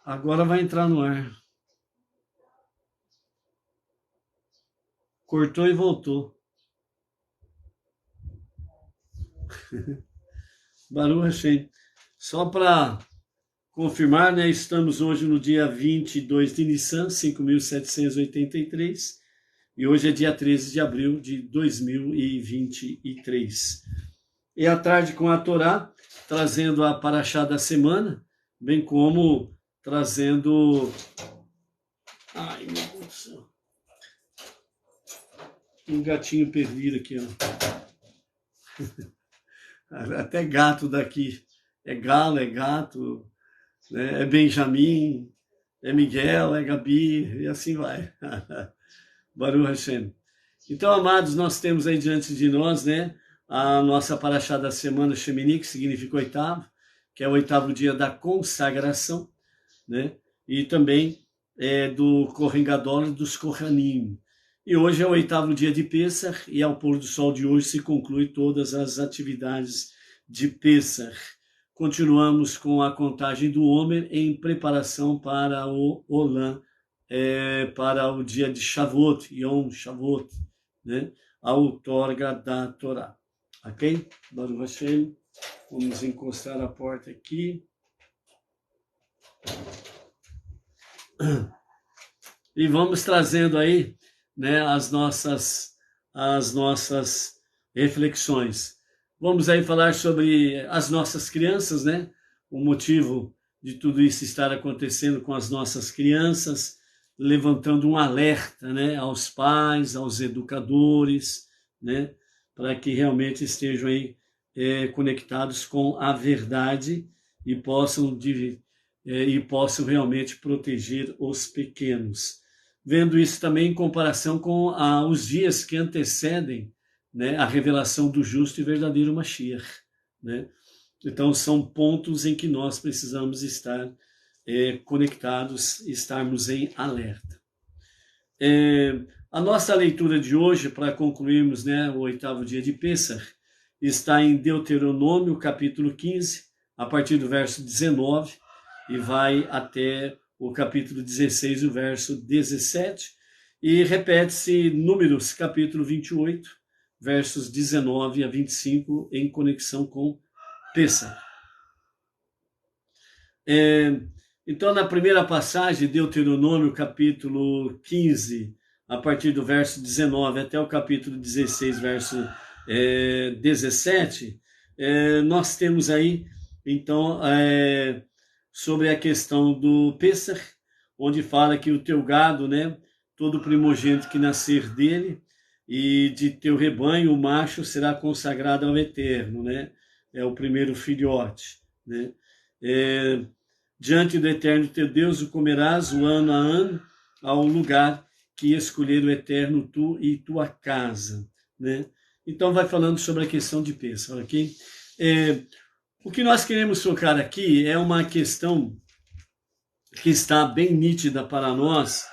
Agora vai entrar no ar. Cortou e voltou. Baruch Hashem. Só para confirmar, né? Estamos hoje no dia 22 de Nissan, 5.783. E hoje é dia 13 de abril de 2023. E à tarde com a Torá, trazendo a Parashá da semana, bem como trazendo... Ai, meu Deus do céu. Um gatinho perdido aqui, ó. Até gato daqui. É galo, é gato, né? É Benjamin, é Miguel, é Gabi, e assim vai. Baruch Hashem. Então, amados, nós temos aí diante de nós, né, a nossa Parashá da semana Shemini, que significa oitavo, que é o oitavo dia da consagração, né, e também do Kohen Gadol e dos Kohanim. E hoje é o oitavo dia de Pessach, e ao pôr do sol de hoje se conclui todas as atividades de Pessach. Continuamos com a contagem do Homer em preparação para o Olam, para o dia de Shavuot, Yom Shavuot, né? A outorga da Torá. Ok? Baruch Hashem. Vamos encostar a porta aqui. E vamos trazendo aí, né, as nossas reflexões. Vamos aí falar sobre as nossas crianças, né? O motivo de tudo isso estar acontecendo com as nossas crianças, levantando um alerta, né, aos pais, aos educadores, né, para que realmente estejam aí conectados com a verdade e possam realmente proteger os pequenos. Vendo isso também em comparação com os dias que antecedem, né, a revelação do justo e verdadeiro Mashiach, né? Então são pontos em que nós precisamos estar conectados, estarmos em alerta. A nossa leitura de hoje, para concluirmos, né, o oitavo dia de Pessach, está em Deuteronômio, capítulo 15, a partir do verso 19, e vai até o capítulo 16, o verso 17, e repete-se Números, capítulo 28, versos 19 a 25, em conexão com Pessach. Então, na primeira passagem, Deuteronômio, capítulo 15, a partir do verso 19 até o capítulo 16, verso 17, nós temos aí, então, sobre a questão do Pessach, onde fala que o teu gado, né, todo primogênito que nascer dele, e de teu rebanho, o macho será consagrado ao Eterno, né? É o primeiro filhote, né? Diante do Eterno teu Deus o comerás o ano a ano ao lugar que escolher o Eterno tu e tua casa, né? Então vai falando sobre a questão de Pessach, ok? O que nós queremos focar aqui é uma questão que está bem nítida para nós,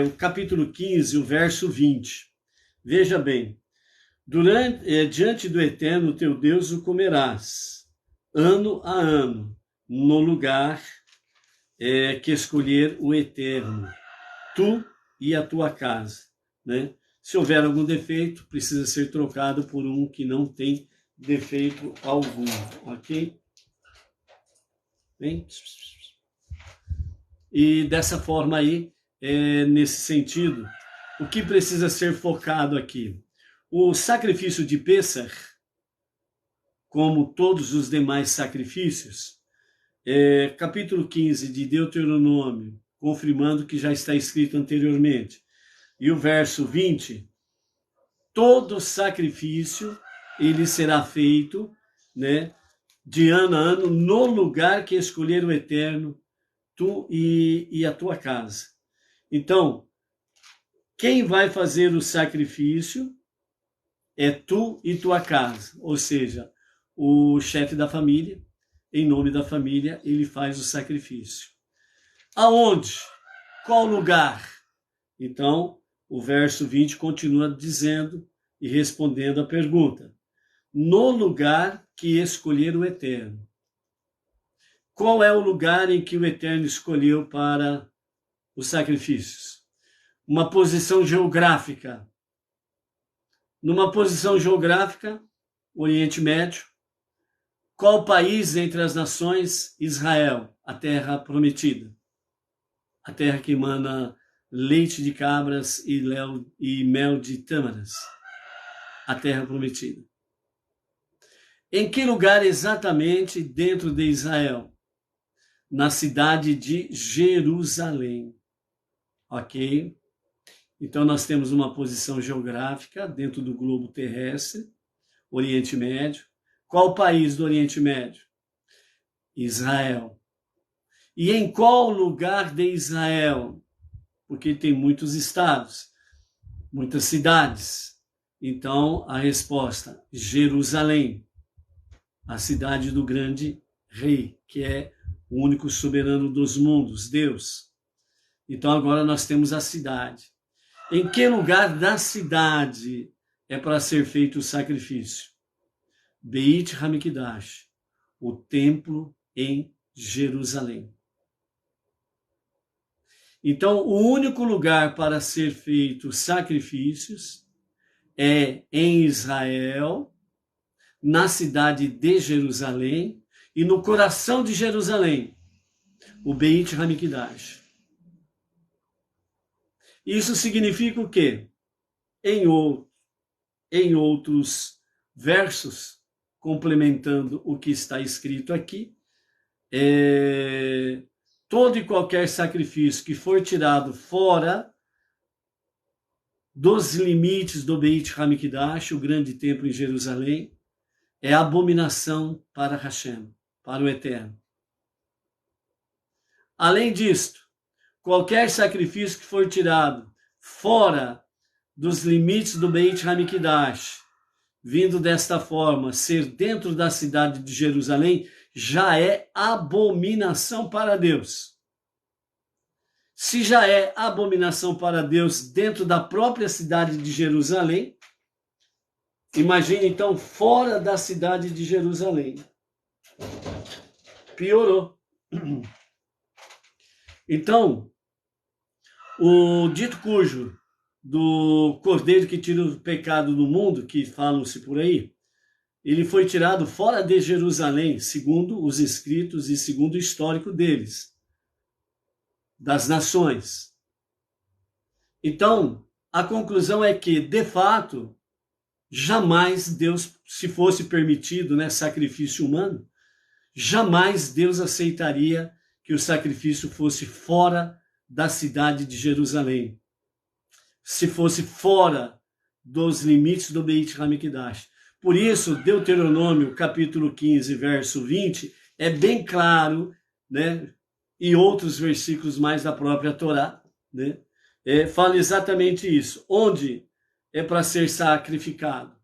o capítulo 15, o verso 20. Veja bem, diante do Eterno teu Deus o comerás, ano a ano, no lugar que escolher o Eterno, tu e a tua casa, né? Se houver algum defeito, precisa ser trocado por um que não tem defeito algum, ok? Bem? E dessa forma aí, nesse sentido, o que precisa ser focado aqui? O sacrifício de Pessach, como todos os demais sacrifícios, capítulo 15 de Deuteronômio, confirmando que já está escrito anteriormente, e o verso 20, todo sacrifício ele será feito, né, de ano a ano, no lugar que escolher o Eterno, tu e a tua casa. Então, quem vai fazer o sacrifício é tu e tua casa, ou seja, o chefe da família, em nome da família, ele faz o sacrifício. Aonde? Qual lugar? Então, o verso 20 continua dizendo e respondendo a pergunta. No lugar que escolher o Eterno. qual é o lugar em que o Eterno escolheu para os sacrifícios? Uma posição geográfica. Numa posição geográfica, Oriente Médio. Qual país entre as nações? Israel, a terra prometida. A terra que emana leite de cabras e mel de tâmaras. A terra prometida. Em que lugar exatamente dentro de Israel? Na cidade de Jerusalém. Ok? Então nós temos uma posição geográfica dentro do globo terrestre, Oriente Médio. Qual país do Oriente Médio? Israel. E em qual lugar de Israel? Porque tem muitos estados, muitas cidades. Então a resposta, Jerusalém, a cidade do grande rei, que é o único soberano dos mundos, Deus. Então agora nós temos a cidade. Em que lugar da cidade é para ser feito o sacrifício? Beit Hamikdash, o templo em Jerusalém. Então, o único lugar para ser feito sacrifícios é em Israel, na cidade de Jerusalém e no coração de Jerusalém, o Beit Hamikdash. Isso significa o quê? Em outros versos, complementando o que está escrito aqui, todo e qualquer sacrifício que for tirado fora dos limites do Beit Hamikdash, o grande templo em Jerusalém, é abominação para Hashem, para o Eterno. Além disto, qualquer sacrifício que for tirado fora dos limites do Beit Hamikdash, vindo desta forma, ser dentro da cidade de Jerusalém, já é abominação para Deus. Se já é abominação para Deus dentro da própria cidade de Jerusalém, imagine então fora da cidade de Jerusalém. Piorou. Então, o dito cujo do cordeiro que tira o pecado do mundo, que falam-se por aí, ele foi tirado fora de Jerusalém, segundo os escritos e segundo o histórico deles, das nações. Então, a conclusão é que, de fato, jamais Deus, se fosse permitido, sacrifício humano, jamais Deus aceitaria que o sacrifício fosse fora da cidade de Jerusalém. Se fosse fora dos limites do Beit Hamikdash. Por isso, Deuteronômio, capítulo 15, verso 20, é bem claro, e outros versículos mais da própria Torá, fala exatamente isso. Onde é para ser sacrificado?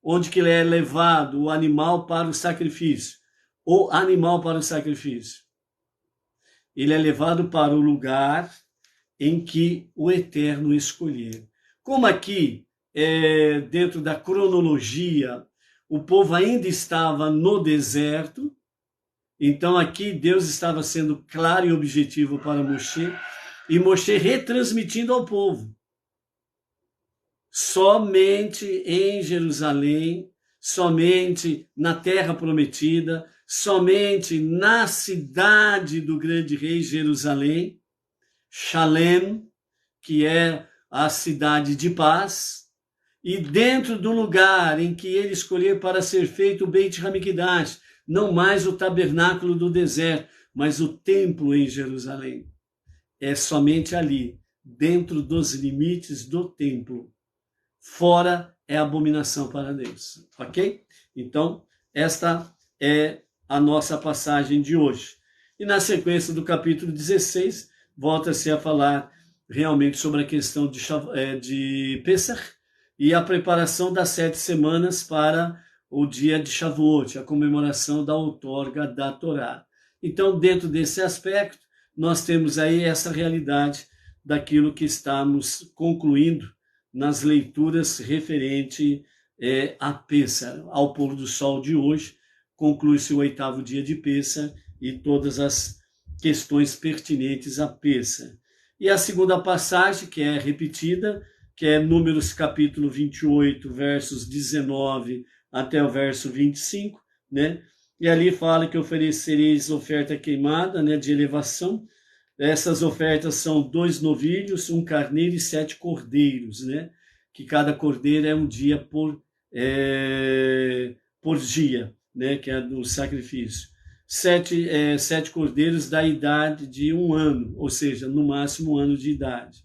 Onde que ele é levado o animal para o sacrifício? O animal para o sacrifício. Ele é levado para o lugar em que o Eterno escolher. Como aqui, dentro da cronologia, o povo ainda estava no deserto, então aqui Deus estava sendo claro e objetivo para Moshe, e Moshe retransmitindo ao povo. Somente em Jerusalém, somente na terra prometida, somente na cidade do grande rei Jerusalém, Shalem, que é a cidade de paz, e dentro do lugar em que ele escolher para ser feito o Beit Hamikdash, não mais o tabernáculo do deserto, mas o templo em Jerusalém. É somente ali, dentro dos limites do templo. Fora é abominação para Deus, ok? Então, esta é a nossa passagem de hoje. E na sequência do capítulo 16, volta-se a falar realmente sobre a questão de Pesach e a preparação das 7 semanas para o dia de Shavuot, a comemoração da outorga da Torá. Então, dentro desse aspecto, nós temos aí essa realidade daquilo que estamos concluindo nas leituras referente a Pesach. Ao pôr do sol de hoje, conclui-se o 8º dia de Pesach, e todas as questões pertinentes a Pêssar. E a segunda passagem, que é repetida, que é Números capítulo 28, versos 19 até o verso 25, né? E ali fala que oferecereis oferta queimada, né, de elevação. Essas ofertas são 2 novilhos, 1 carneiro e 7 cordeiros, né? Que cada cordeiro é um dia por dia, né? Que é do sacrifício. 7 cordeiros da idade de 1 ano, ou seja, no máximo 1 ano de idade.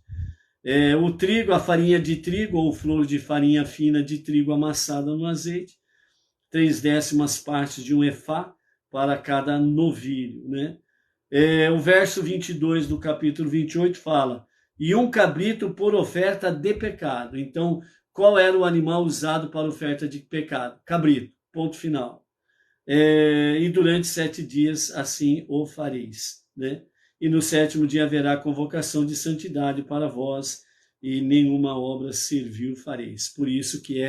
O trigo, a farinha de trigo ou flor de farinha fina de trigo amassada no azeite, 3/10 partes de um efá para cada novilho, né? O verso 22 do capítulo 28 fala, e 1 cabrito por oferta de pecado. Então, qual era o animal usado para oferta de pecado? Cabrito, ponto final. E durante 7 dias assim o fareis, né? E no 7º dia haverá convocação de santidade para vós, e nenhuma obra servil fareis. Por isso que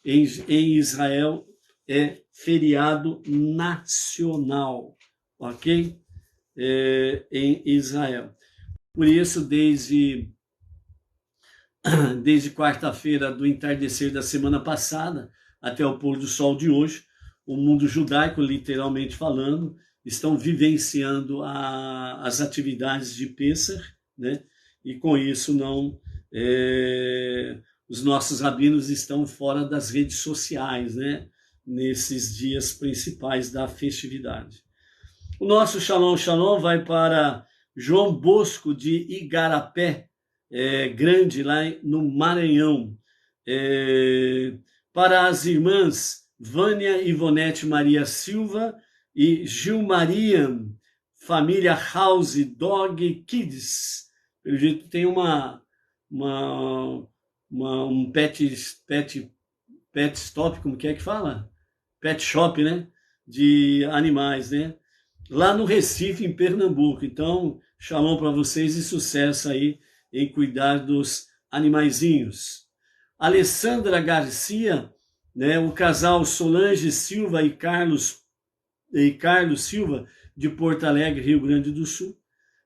em Israel é feriado nacional, ok? Em Israel. Por isso, desde quarta-feira do entardecer da semana passada até o pôr do sol de hoje, o mundo judaico, literalmente falando, estão vivenciando as atividades de Pêssar, né? E com isso os nossos rabinos estão fora das redes sociais, né? Nesses dias principais da festividade. O nosso Shalom Shalom vai para João Bosco de Igarapé, Grande, lá no Maranhão. Para as irmãs Vânia Ivonete Maria Silva e Gilmarian, família House Dog Kids. Pelo jeito tem um pet stop, como que fala? Pet shop, né? De animais, né? Lá no Recife, em Pernambuco. Então, shalom para vocês e sucesso aí em cuidar dos animaizinhos. Alessandra Garcia, né, o casal Solange Silva e Carlos Silva, de Porto Alegre, Rio Grande do Sul.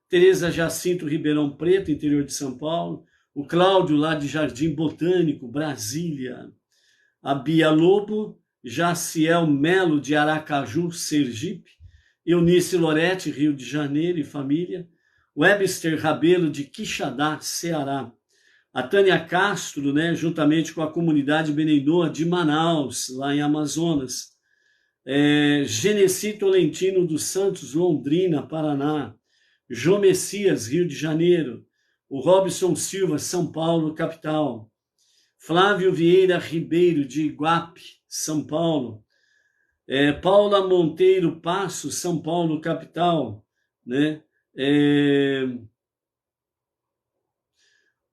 Tereza Jacinto, Ribeirão Preto, interior de São Paulo. O Cláudio, lá de Jardim Botânico, Brasília. A Bia Lobo, Jaciel Melo, de Aracaju, Sergipe. Eunice Lorete, Rio de Janeiro e família. Webster Rabelo, de Quixadá, Ceará. A Tânia Castro, né, juntamente com a comunidade Beneinoa de Manaus, lá em Amazonas. Genesi Tolentino dos Santos, Londrina, Paraná. João Messias, Rio de Janeiro. O Robson Silva, São Paulo, capital. Flávio Vieira Ribeiro, de Iguape, São Paulo. Paula Monteiro Passo, São Paulo, capital, né?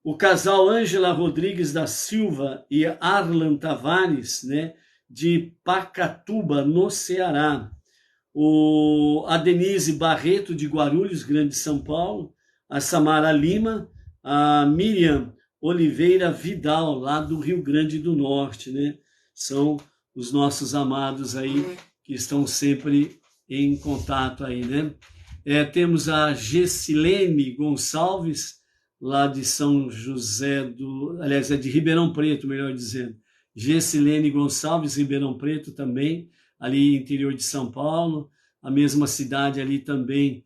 O casal Ângela Rodrigues da Silva e Arlan Tavares, né? De Pacatuba, no Ceará. A Denise Barreto, de Guarulhos, Grande São Paulo. A Samara Lima. A Miriam Oliveira Vidal, lá do Rio Grande do Norte, né? São os nossos amados aí, que estão sempre em contato aí, né? Temos a Gessilene Gonçalves, lá de São José aliás, de Ribeirão Preto, melhor dizendo. Gessilene Gonçalves, Ribeirão Preto também, ali interior de São Paulo. A mesma cidade ali também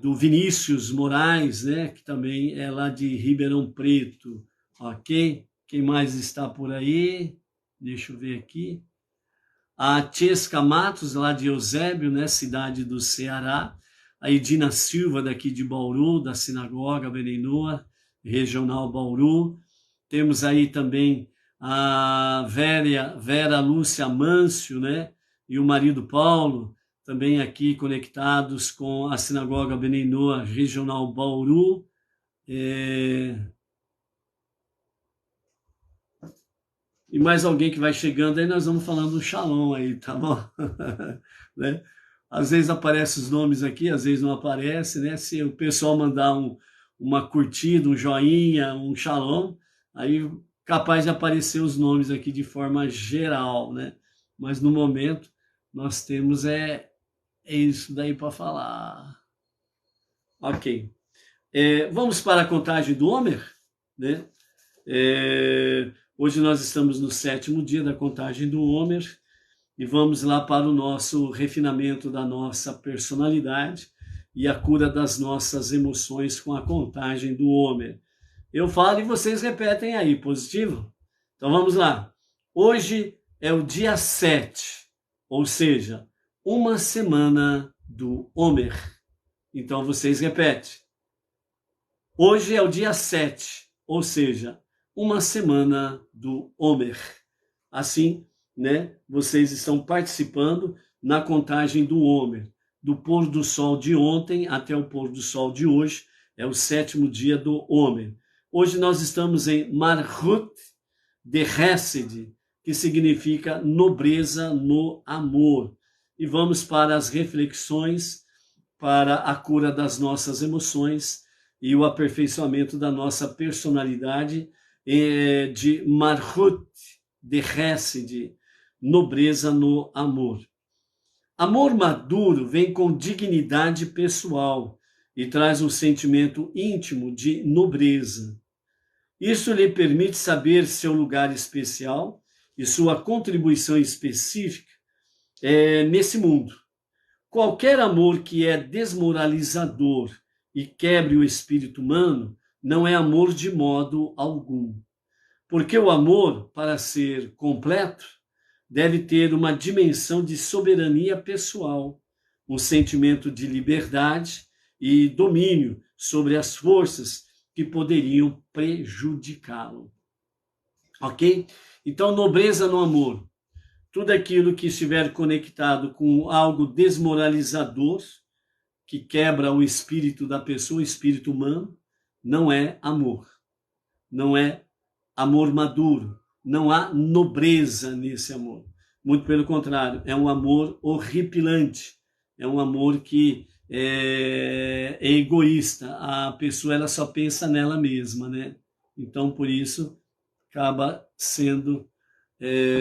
do Vinícius Moraes, né? Que também é lá de Ribeirão Preto, ok? Quem mais está por aí? Deixa eu ver aqui. A Chesca Matos, lá de Eusébio, né, cidade do Ceará. A Edina Silva, daqui de Bauru, da Sinagoga Beneinoa, regional Bauru. Temos aí também a Vera Lúcia Mâncio, né, e o marido Paulo, também aqui conectados com a Sinagoga Beneinoa, regional Bauru. E mais alguém que vai chegando aí, nós vamos falando um shalom aí, tá bom? Né? Às vezes aparecem os nomes aqui, às vezes não aparece, né? Se o pessoal mandar uma curtida, um joinha, um shalom, aí capaz de aparecer os nomes aqui de forma geral, né? Mas no momento nós temos é isso daí para falar. Ok. Vamos para a contagem do Homer, né? Hoje nós estamos no 7º dia da contagem do Homer e vamos lá para o nosso refinamento da nossa personalidade e a cura das nossas emoções com a contagem do Homer. Eu falo e vocês repetem aí, positivo? Então vamos lá. Hoje é o dia 7, ou seja, uma semana do Homer. Então vocês repetem. Hoje é o dia 7, ou seja, uma semana do Homer. Assim, né, vocês estão participando na contagem do Homer, do pôr do sol de ontem até o pôr do sol de hoje, é o 7º dia do Homer. Hoje nós estamos em Malchut de Hesed, que significa nobreza no amor. E vamos para as reflexões para a cura das nossas emoções e o aperfeiçoamento da nossa personalidade de Malchut de Hesed, nobreza no amor. Amor maduro vem com dignidade pessoal e traz um sentimento íntimo de nobreza. Isso lhe permite saber seu lugar especial e sua contribuição específica nesse mundo. Qualquer amor que é desmoralizador e quebre o espírito humano não é amor de modo algum. Porque o amor, para ser completo, deve ter uma dimensão de soberania pessoal, um sentimento de liberdade e domínio sobre as forças que poderiam prejudicá-lo. Ok? Então, nobreza no amor. Tudo aquilo que estiver conectado com algo desmoralizador, que quebra o espírito da pessoa, o espírito humano, não é amor. Não é amor maduro. Não há nobreza nesse amor. Muito pelo contrário, é um amor horripilante. É um amor que é egoísta. A pessoa ela só pensa nela mesma, né? Então, por isso, acaba sendo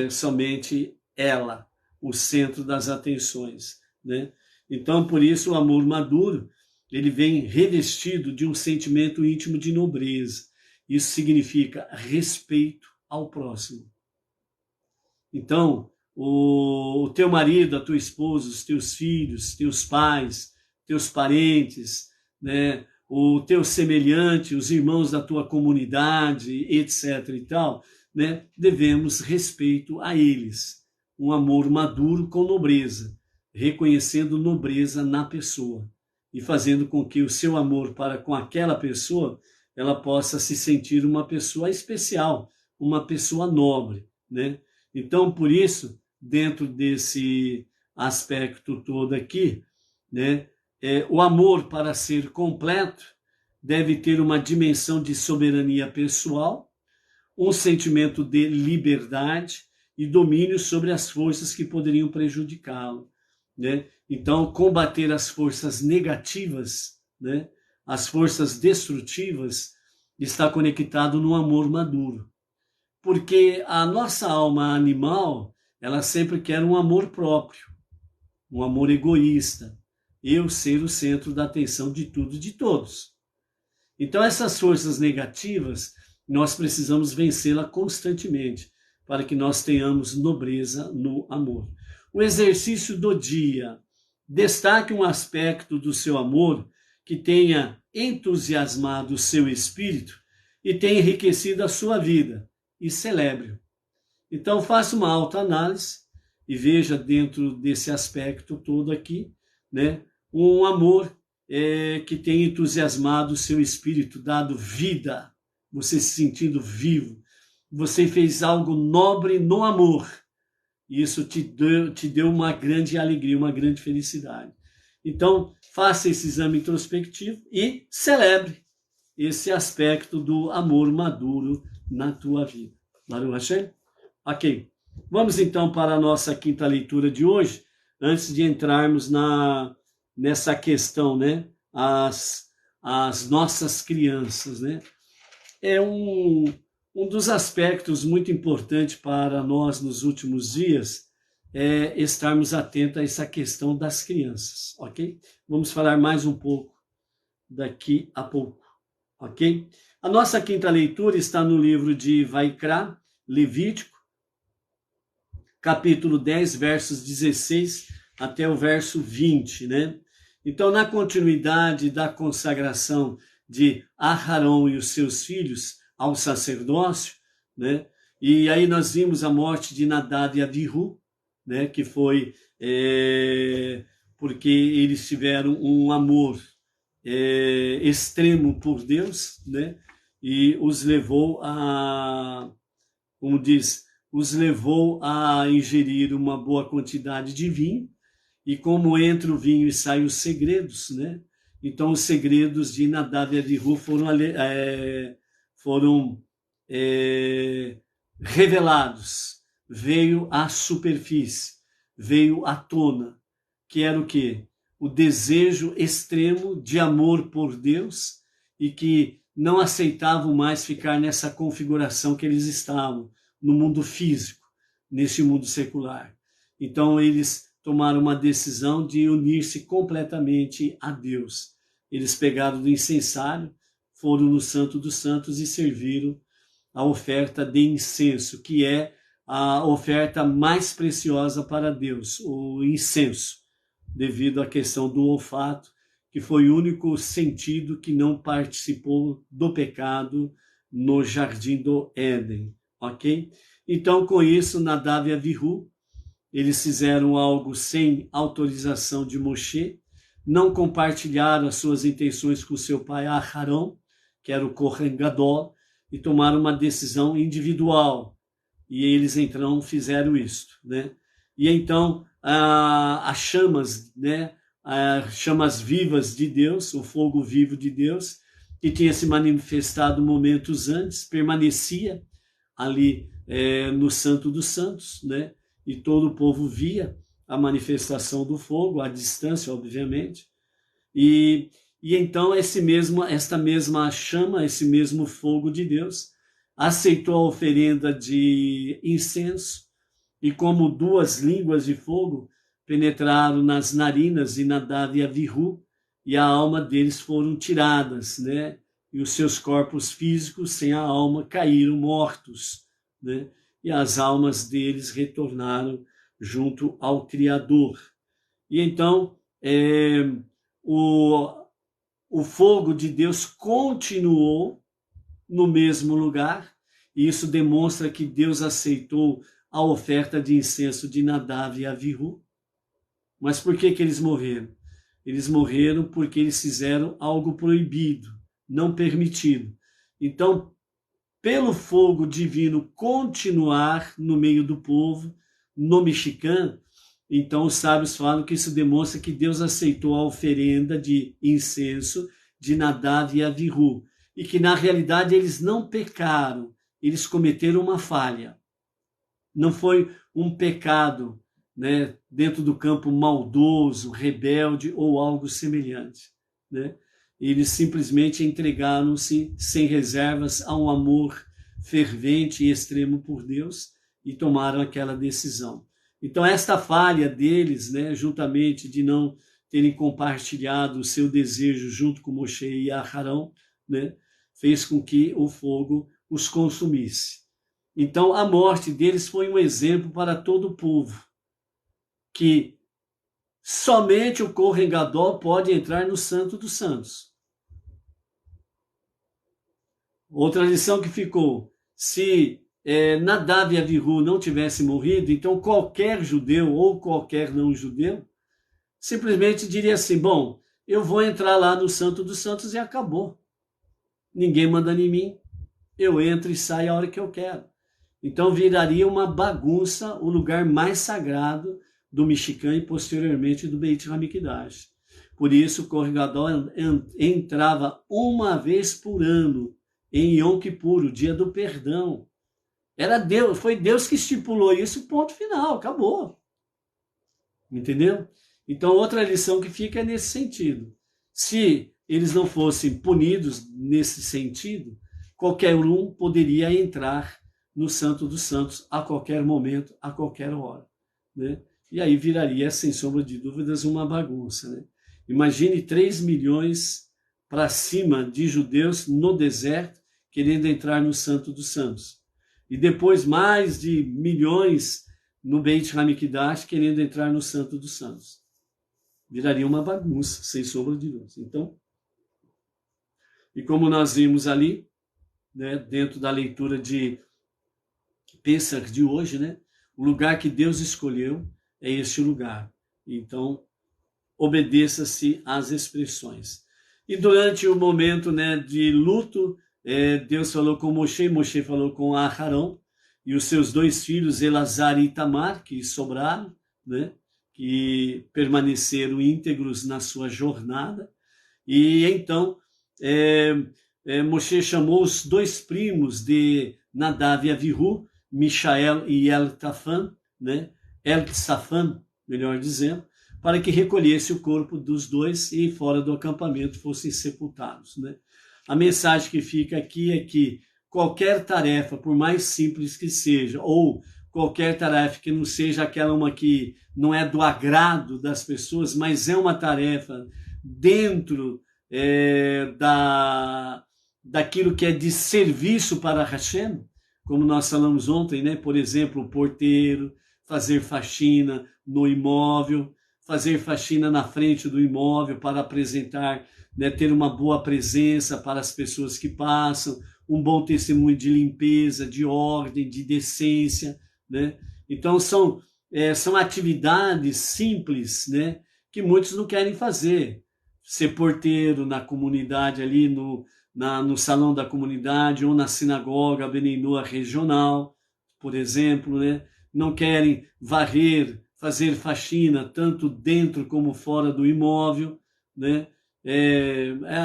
somente ela o centro das atenções, né? Então, por isso, o amor maduro, ele vem revestido de um sentimento íntimo de nobreza. Isso significa respeito ao próximo. Então, o teu marido, a tua esposa, os teus filhos, teus pais, teus parentes, né, o teu semelhante, os irmãos da tua comunidade, etc. e tal, né, devemos respeito a eles. Um amor maduro com nobreza, reconhecendo nobreza na pessoa e fazendo com que o seu amor para com aquela pessoa ela possa se sentir uma pessoa especial, uma pessoa nobre, né? Então, por isso, dentro desse aspecto todo aqui, né, o amor, para ser completo, deve ter uma dimensão de soberania pessoal, um sentimento de liberdade e domínio sobre as forças que poderiam prejudicá-lo, né? Então, combater as forças negativas, né, as forças destrutivas, está conectado no amor maduro. Porque a nossa alma animal, ela sempre quer um amor próprio, um amor egoísta, eu ser o centro da atenção de tudo e de todos. Então, essas forças negativas, nós precisamos vencê-las constantemente, para que nós tenhamos nobreza no amor. O exercício do dia. Destaque um aspecto do seu amor que tenha entusiasmado o seu espírito e tenha enriquecido a sua vida, e celebre-o. Então, faça uma autoanálise e veja dentro desse aspecto todo aqui, né, um amor que tenha entusiasmado o seu espírito, dado vida, você se sentindo vivo, você fez algo nobre no amor, e isso te deu uma grande alegria, uma grande felicidade. Então, faça esse exame introspectivo e celebre esse aspecto do amor maduro na tua vida. Baruch Hashem? Ok. Vamos então para a nossa quinta leitura de hoje, antes de entrarmos nessa questão, né? As nossas crianças, né? É um dos aspectos muito importantes para nós nos últimos dias estarmos atentos a essa questão das crianças, ok? Vamos falar mais um pouco daqui a pouco, ok? A nossa quinta leitura está no livro de Vaikra, Levítico, capítulo 10, versos 16 até o verso 20, né? Então, na continuidade da consagração de Aharão e os seus filhos ao sacerdócio, né? E aí nós vimos a morte de Nadab e Abihu, né? Que foi porque eles tiveram um amor extremo por Deus, né? E os levou a, como diz, os levou a ingerir uma boa quantidade de vinho, e como entra o vinho e saem os segredos, né? Então os segredos de Nadab e Abihu foram revelados, veio à superfície, veio à tona, que era o quê? O desejo extremo de amor por Deus, e que não aceitavam mais ficar nessa configuração que eles estavam, no mundo físico, nesse mundo secular. Então eles tomaram uma decisão de unir-se completamente a Deus. Eles pegaram do incensário, foram no Santo dos Santos e serviram a oferta de incenso, que é a oferta mais preciosa para Deus, o incenso, devido à questão do olfato, que foi o único sentido que não participou do pecado no Jardim do Éden, ok? Então, com isso, Nadab e Abihu, eles fizeram algo sem autorização de Moshe, não compartilharam as suas intenções com seu pai Aharão, que era o Kohen Gadol, e tomaram uma decisão individual. E eles então fizeram isto, né? E então as chamas, né? As chamas vivas de Deus, o fogo vivo de Deus, que tinha se manifestado momentos antes, permanecia ali no Santo dos Santos, né? E todo o povo via a manifestação do fogo, à distância, obviamente. E então esta mesma chama, esse mesmo fogo de Deus, aceitou a oferenda de incenso, e como duas línguas de fogo penetraram nas narinas de Nadab e Abihu, e a alma deles foram tiradas, né? E os seus corpos físicos, sem a alma, caíram mortos, né? E as almas deles retornaram junto ao Criador. E então o fogo de Deus continuou no mesmo lugar, e isso demonstra que Deus aceitou a oferta de incenso de Nadab e Abihu. Mas por que eles morreram? Eles morreram porque eles fizeram algo proibido, não permitido. Então, pelo fogo divino continuar no meio do povo, no Mexicã, então os sábios falam que isso demonstra que Deus aceitou a oferenda de incenso de Nadab e Abihu, e que na realidade eles não pecaram, eles cometeram uma falha. Não foi um pecado, né, dentro do campo maldoso, rebelde ou algo semelhante, né? Eles simplesmente entregaram-se sem reservas a um amor fervente e extremo por Deus e tomaram aquela decisão. Então, esta falha deles, né, juntamente de não terem compartilhado o seu desejo junto com Moshe e Aharão, né, fez com que o fogo os consumisse. Então, a morte deles foi um exemplo para todo o povo, que somente o Kohen Gadol pode entrar no Santo dos Santos. Outra lição que ficou: se Nadab e Abihu não tivessem morrido, então qualquer judeu ou qualquer não judeu simplesmente diria assim: bom, eu vou entrar lá no Santo dos Santos e acabou. Ninguém manda em mim, eu entro e saio a hora que eu quero. Então viraria uma bagunça o lugar mais sagrado do Mexicã e posteriormente do Beit HaMikdash. Por isso o Kohen Gadol entrava uma vez por ano em Yom Kippur, o dia do perdão. Era Deus, foi Deus que estipulou isso, ponto final, acabou. Entendeu? Então outra lição que fica é nesse sentido. Se eles não fossem punidos nesse sentido, qualquer um poderia entrar no Santo dos Santos a qualquer momento, a qualquer hora. né? E aí viraria, sem sombra de dúvidas, uma bagunça, né? Imagine 3 milhões para cima de judeus no deserto, querendo entrar no Santo dos Santos. E depois mais de milhões no Beit HaMikdash, querendo entrar no Santo dos Santos. Viraria uma bagunça, sem sombra de dúvidas. Então, e como nós vimos ali, né, dentro da leitura de Pêssar de hoje, né, o lugar que Deus escolheu é este lugar. Então, obedeça-se às expressões. E durante o momento, né, de luto, Deus falou com Moshe, Moshe falou com Aharão, e os seus 2 filhos, Elazar e Itamar, que sobraram, né, que permaneceram íntegros na sua jornada. E então, Moshe chamou os 2 primos de Nadav e Avihu, Mishael e Eltafan, né, Eltsafan, melhor dizendo, para que recolhesse o corpo dos 2 e fora do acampamento fossem sepultados, né? A mensagem que fica aqui é que qualquer tarefa, por mais simples que seja, ou qualquer tarefa que não seja aquela uma que não é do agrado das pessoas, mas é uma tarefa dentro daquilo que é de serviço para Hashem, como nós falamos ontem, né? Por exemplo, o porteiro, fazer faxina no imóvel, fazer faxina na frente do imóvel para apresentar, né, ter uma boa presença para as pessoas que passam, um bom testemunho de limpeza, de ordem, de decência, né? Então são atividades simples, né, que muitos não querem fazer. Ser porteiro na comunidade ali, no salão da comunidade ou na sinagoga Beninoa regional, por exemplo, né? Não querem varrer, fazer faxina, tanto dentro como fora do imóvel, né?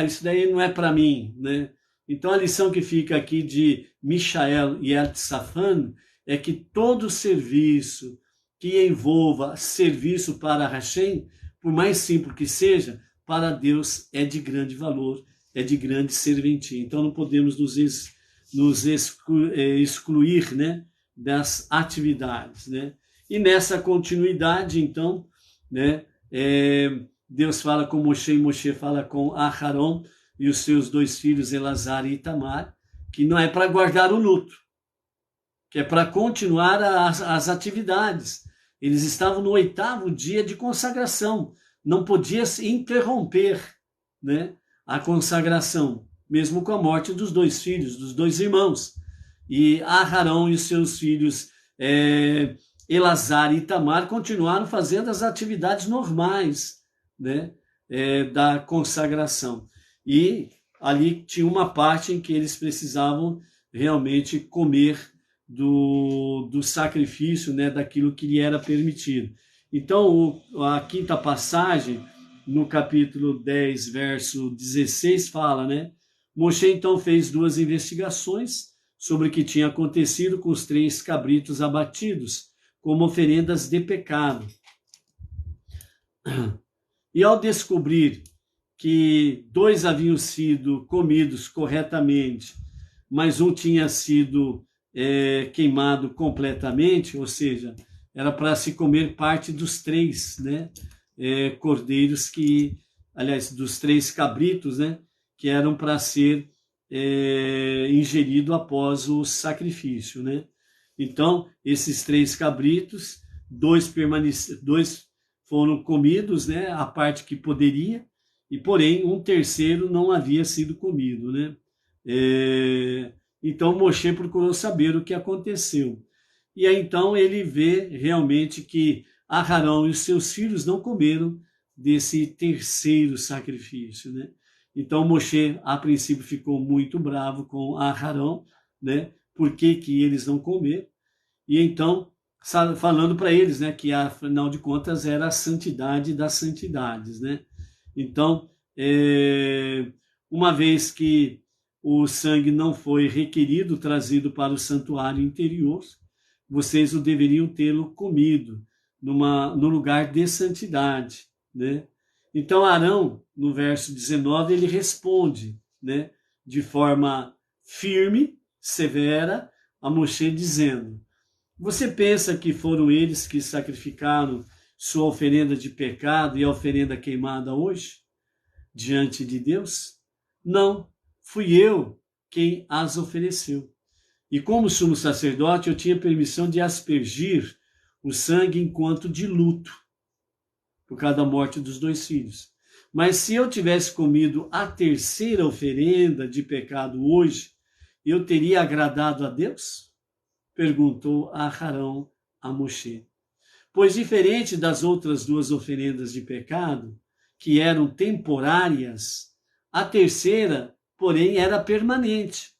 Isso daí não é para mim, né? Então a lição que fica aqui de Mishael e Eltsafan é que todo serviço que envolva serviço para Hashem, por mais simples que seja, para Deus é de grande valor, é de grande serventia. Então não podemos nos excluir, né, das atividades, né? E nessa continuidade, então, né, Deus fala com Moshe e Moshe fala com Aharon e os seus 2 filhos, Elazar e Itamar, que não é para guardar o luto, que é para continuar as atividades. Eles estavam no 8º dia de consagração, não podia se interromper, né, a consagração, mesmo com a morte dos 2 filhos, dos 2 irmãos. E Aharon e os seus filhos, Elazar e Itamar, continuaram fazendo as atividades normais, né, da consagração. E ali tinha uma parte em que eles precisavam realmente comer do sacrifício, né, daquilo que lhe era permitido. Então, a 5ª passagem, no capítulo 10, verso 16, fala, né? Moshe então fez 2 investigações sobre o que tinha acontecido com os 3 cabritos abatidos, como oferendas de pecado. E ao descobrir que 2 haviam sido comidos corretamente, mas um tinha sido queimado completamente, ou seja, era para se comer parte dos 3, né, cordeiros dos 3 cabritos, né, que eram para ser ingerido após o sacrifício, né? Então, esses 3 cabritos, 2 foram comidos, né, a parte que poderia, e porém um terceiro não havia sido comido, né? Então Moshe procurou saber o que aconteceu. E aí então ele vê realmente que Aharão e os seus filhos não comeram desse terceiro sacrifício, né? Então Moshe, a princípio, ficou muito bravo com Aharão, né? Por que eles não comeram? E então, falando para eles, né, que afinal de contas era a santidade das santidades, né? Então, uma vez que o sangue não foi requerido, trazido para o santuário interior, vocês o deveriam tê-lo comido no lugar de santidade, né? Então Arão, no verso 19, ele responde, né, de forma firme, severa, a Moshe dizendo: Você pensa que foram eles que sacrificaram sua oferenda de pecado e a oferenda queimada hoje, diante de Deus? Não, fui eu quem as ofereceu. E como sumo sacerdote, eu tinha permissão de aspergir o sangue enquanto de luto, por causa da morte dos 2 filhos. Mas se eu tivesse comido a terceira oferenda de pecado hoje, eu teria agradado a Deus? Perguntou Arão a Moshe. Pois diferente das outras 2 oferendas de pecado, que eram temporárias, a terceira, porém, era permanente,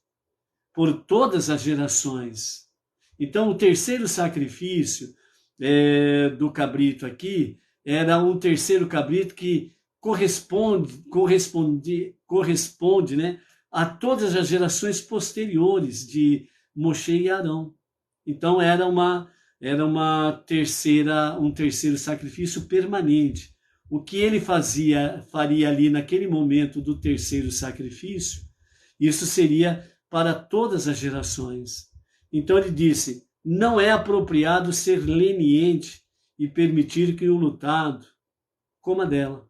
por todas as gerações. Então, o terceiro sacrifício do cabrito aqui era um terceiro cabrito que corresponde, né, a todas as gerações posteriores de Moshe e Arão. Então era um terceiro sacrifício permanente. O que ele faria ali naquele momento do terceiro sacrifício, isso seria para todas as gerações. Então ele disse: não é apropriado ser leniente e permitir que o lutado coma dela.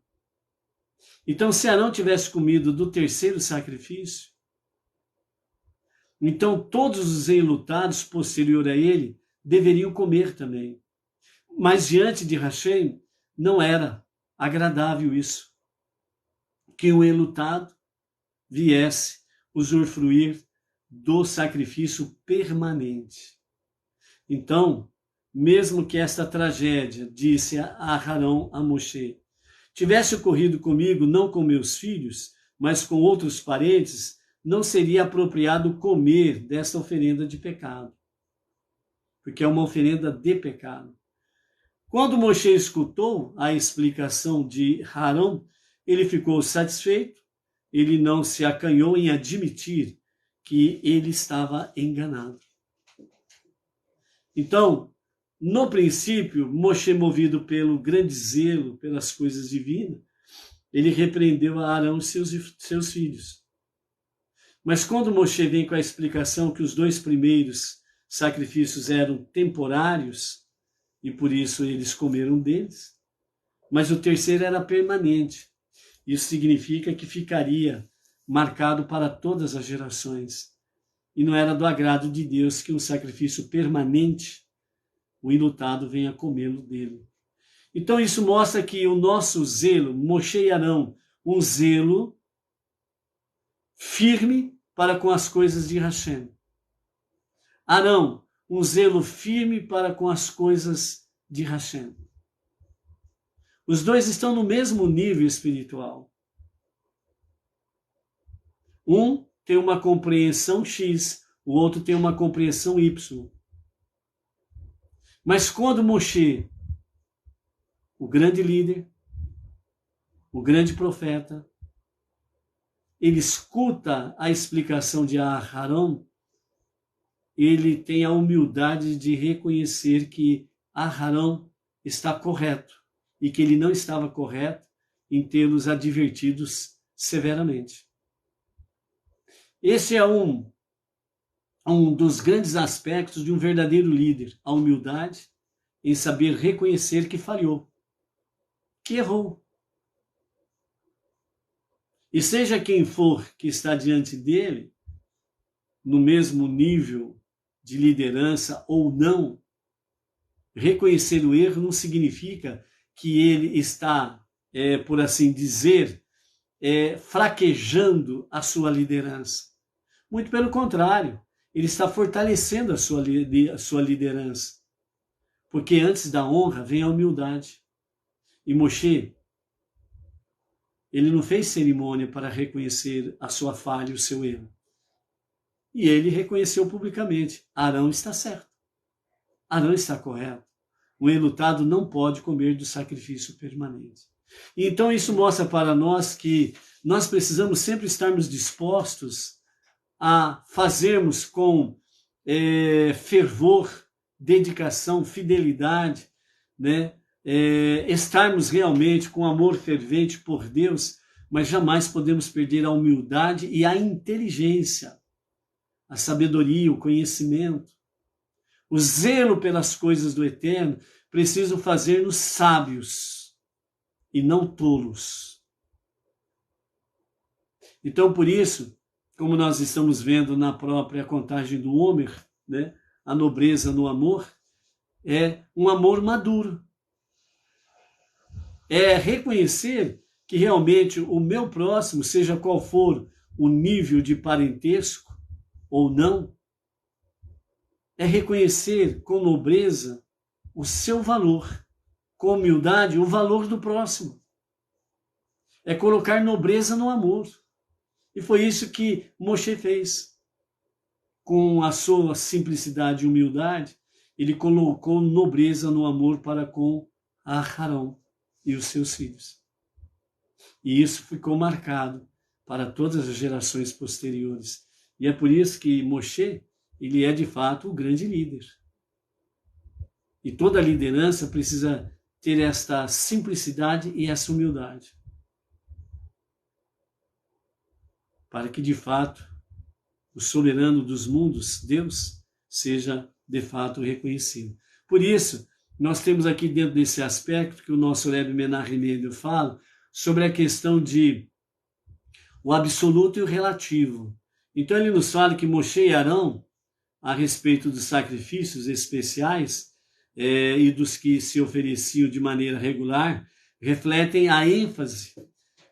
Então, se Arão tivesse comido do terceiro sacrifício, então todos os enlutados posterior a ele deveriam comer também. Mas diante de Hashem não era agradável isso, que o enlutado viesse usufruir do sacrifício permanente. Então, mesmo que esta tragédia, disse a Arão a Moshe, tivesse ocorrido comigo, não com meus filhos, mas com outros parentes, não seria apropriado comer desta oferenda de pecado, porque é uma oferenda de pecado. Quando Moshe escutou a explicação de Arão, ele ficou satisfeito, ele não se acanhou em admitir que ele estava enganado. Então, no princípio, Moshe, movido pelo grande zelo pelas coisas divinas, ele repreendeu a Arão e seus filhos. Mas quando Moshe vem com a explicação que os 2 primeiros sacrifícios eram temporários, e por isso eles comeram deles, mas o terceiro era permanente. Isso significa que ficaria marcado para todas as gerações. E não era do agrado de Deus que um sacrifício permanente, o enlutado venha comê-lo dele. Então isso mostra que o nosso zelo, Moshe e Arão, um zelo firme para com as coisas de Hashem. Arão, um zelo firme para com as coisas de Hashem. Os 2 estão no mesmo nível espiritual. Um tem uma compreensão X, o outro tem uma compreensão Y. Mas quando Moshe, o grande líder, o grande profeta, ele escuta a explicação de Arão, ele tem a humildade de reconhecer que Arão está correto e que ele não estava correto em tê-los advertidos severamente. Esse é um dos grandes aspectos de um verdadeiro líder, a humildade em saber reconhecer que falhou, que errou. E seja quem for que está diante dele, no mesmo nível de liderança ou não, reconhecer o erro não significa que ele está, por assim dizer, fraquejando a sua liderança. Muito pelo contrário, ele está fortalecendo a sua liderança. Porque antes da honra vem a humildade. E Moshe, ele não fez cerimônia para reconhecer a sua falha e o seu erro. E ele reconheceu publicamente: Arão está certo. Arão está correto. O enlutado não pode comer do sacrifício permanente. Então isso mostra para nós que nós precisamos sempre estarmos dispostos a fazermos com fervor, dedicação, fidelidade, né? Estarmos realmente com amor fervente por Deus, mas jamais podemos perder a humildade e a inteligência, a sabedoria, o conhecimento. o zelo pelas coisas do eterno, precisam fazer-nos sábios e não tolos. Então, por isso, como nós estamos vendo na própria contagem do Homer, né, a nobreza no amor é um amor maduro. É reconhecer que realmente o meu próximo, seja qual for o nível de parentesco ou não, é reconhecer com nobreza o seu valor, com humildade o valor do próximo. É colocar nobreza no amor. E foi isso que Moshe fez. Com a sua simplicidade e humildade, ele colocou nobreza no amor para com Aharão e os seus filhos. E isso ficou marcado para todas as gerações posteriores. E é por isso que Moshe, ele é de fato o grande líder. E toda liderança precisa ter esta simplicidade e essa humildade. Para que de fato o soberano dos mundos, Deus, seja de fato reconhecido. Por isso, nós temos aqui dentro desse aspecto que o nosso Rebbe Menachem Mendel fala sobre a questão de o absoluto e o relativo. Então ele nos fala que Moshe e Arão, a respeito dos sacrifícios especiais e dos que se ofereciam de maneira regular, refletem a ênfase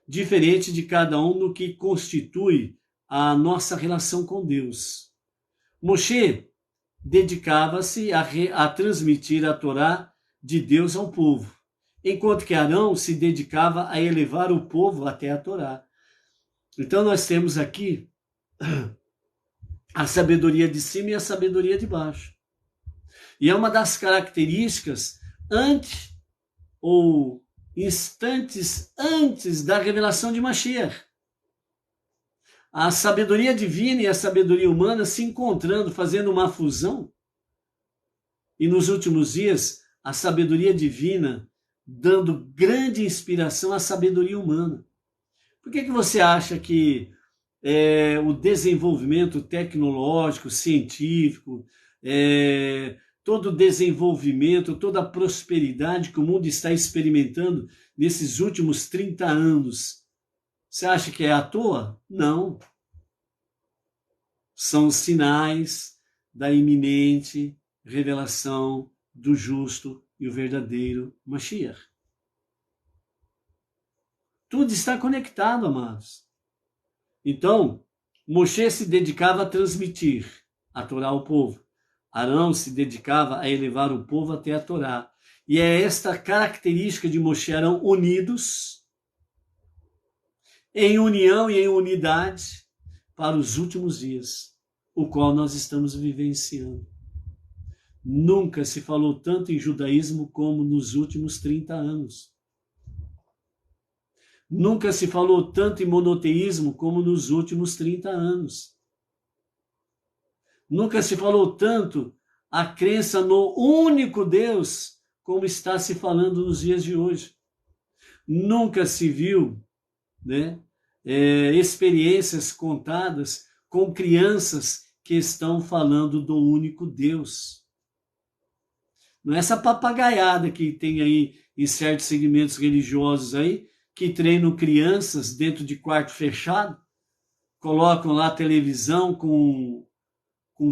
diferente de cada um no que constitui a nossa relação com Deus. Moshe dedicava-se a transmitir a Torá de Deus ao povo, enquanto que Arão se dedicava a elevar o povo até a Torá. Então nós temos aqui a sabedoria de cima e a sabedoria de baixo. E é uma das características instantes antes da revelação de Mashiach. A sabedoria divina e a sabedoria humana se encontrando, fazendo uma fusão. E nos últimos dias, a sabedoria divina dando grande inspiração à sabedoria humana. Por que você acha que o desenvolvimento tecnológico, científico, todo o desenvolvimento, toda a prosperidade que o mundo está experimentando nesses últimos 30 anos, você acha que é à toa? Não. São sinais da iminente revelação do justo e o verdadeiro Mashiach. Tudo está conectado, amados. Então, Moshe se dedicava a transmitir a Torá ao povo. Arão se dedicava a elevar o povo até a Torá. E é esta característica de Moshe e Arão unidos, em união e em unidade, para os últimos dias, o qual nós estamos vivenciando. Nunca se falou tanto em judaísmo como nos últimos 30 anos. Nunca se falou tanto em monoteísmo como nos últimos 30 anos. Nunca se falou tanto a crença no único Deus como está se falando nos dias de hoje. Nunca se viu, experiências contadas com crianças que estão falando do único Deus. Não é essa papagaiada que tem aí em certos segmentos religiosos aí, que treinam crianças dentro de quarto fechado, colocam lá televisão com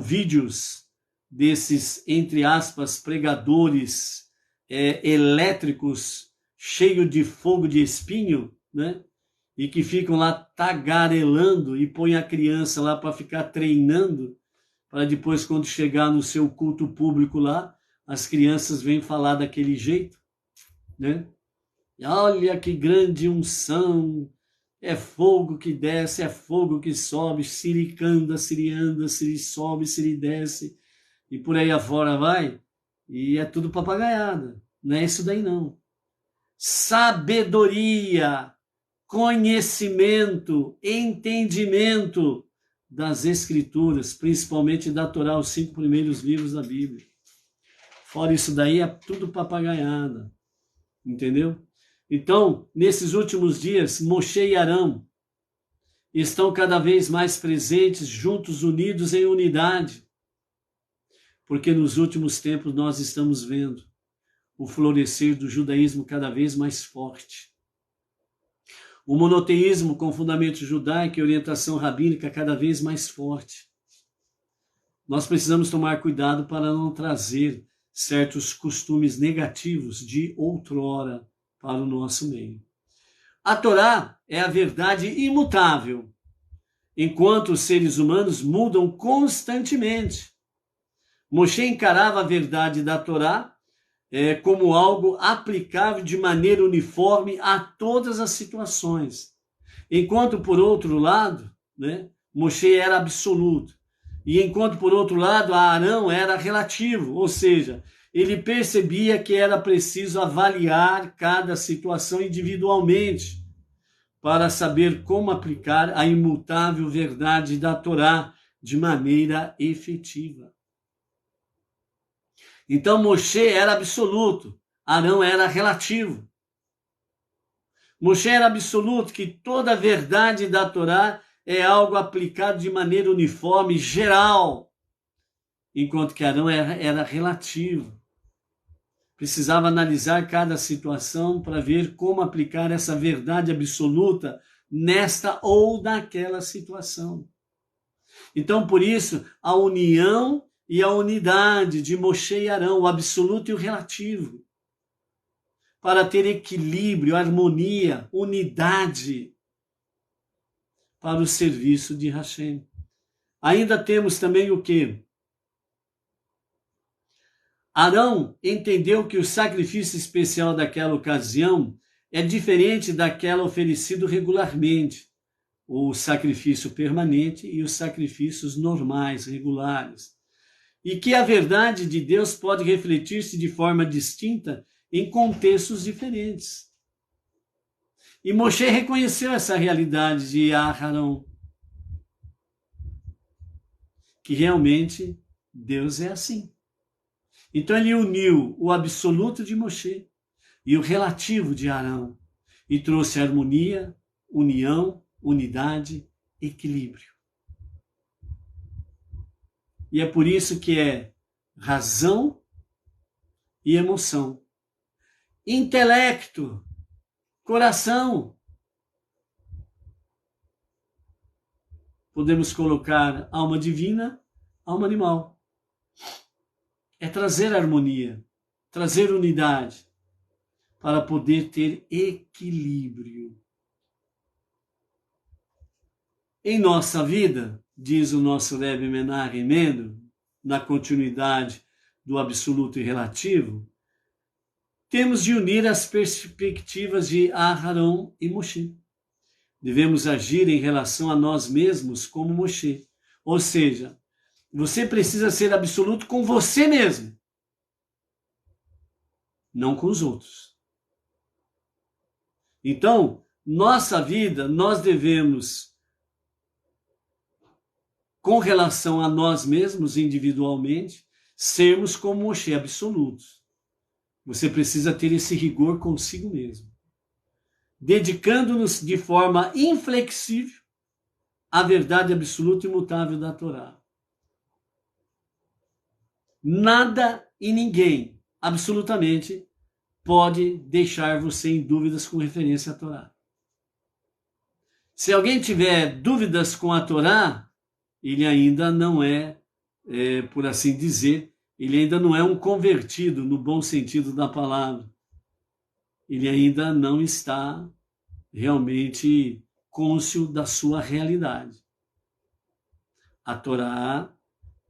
vídeos desses, entre aspas, pregadores elétricos, cheio de fogo de espinho, e que ficam lá tagarelando e põem a criança lá para ficar treinando, para depois, quando chegar no seu culto público lá, as crianças vêm falar daquele jeito, E olha que grande unção, é fogo que desce, é fogo que sobe, siricanda, sirianda, siri sobe, siri desce, e por aí afora vai, e é tudo papagaiada, não é isso daí não. Sabedoria, conhecimento, entendimento das Escrituras, principalmente da Torá, os 5 primeiros livros da Bíblia. Fora isso daí, é tudo papagaiada, entendeu? Então, nesses últimos dias, Moshe e Arão estão cada vez mais presentes, juntos, unidos em unidade, porque nos últimos tempos nós estamos vendo o florescer do judaísmo cada vez mais forte. O monoteísmo com fundamento judaico e orientação rabínica cada vez mais forte. Nós precisamos tomar cuidado para não trazer certos costumes negativos de outrora para o nosso meio. A Torá é a verdade imutável, enquanto os seres humanos mudam constantemente. Moshe encarava a verdade da Torá como algo aplicável de maneira uniforme a todas as situações. Enquanto, por outro lado, Moshe era absoluto. E enquanto, por outro lado, Arão era relativo, ou seja, ele percebia que era preciso avaliar cada situação individualmente para saber como aplicar a imutável verdade da Torá de maneira efetiva. Então, Moshe era absoluto, Arão era relativo. Moshe era absoluto, que toda a verdade da Torá é algo aplicado de maneira uniforme, geral, enquanto que Arão era relativo. Precisava analisar cada situação para ver como aplicar essa verdade absoluta nesta ou naquela situação. Então, por isso, a união e a unidade de Moshe e Arão, o absoluto e o relativo, para ter equilíbrio, harmonia, unidade para o serviço de Hashem. Ainda temos também o quê? Arão entendeu que o sacrifício especial daquela ocasião é diferente daquela oferecido regularmente, o sacrifício permanente e os sacrifícios normais, regulares. E que a verdade de Deus pode refletir-se de forma distinta em contextos diferentes. E Moshe reconheceu essa realidade de Arão, que realmente Deus é assim. Então ele uniu o absoluto de Moshe e o relativo de Arão e trouxe harmonia, união, unidade, equilíbrio. E é por isso que é razão e emoção, intelecto, coração. Podemos colocar alma divina, alma animal. É trazer harmonia, trazer unidade, para poder ter equilíbrio. Em nossa vida, diz o nosso Rebbe Menachem Mendel, na continuidade do absoluto e relativo, temos de unir as perspectivas de Aharon e Moshe. Devemos agir em relação a nós mesmos como Moshe. Ou seja, você precisa ser absoluto com você mesmo, não com os outros. Então, nossa vida, nós devemos, com relação a nós mesmos individualmente, sermos como Moshe, absolutos. Você precisa ter esse rigor consigo mesmo, dedicando-nos de forma inflexível à verdade absoluta e imutável da Torá. Nada e ninguém, absolutamente, pode deixar você em dúvidas com referência à Torá. Se alguém tiver dúvidas com a Torá, ele ainda não por assim dizer, ele ainda não é um convertido no bom sentido da palavra. Ele ainda não está realmente cônscio da sua realidade. A Torá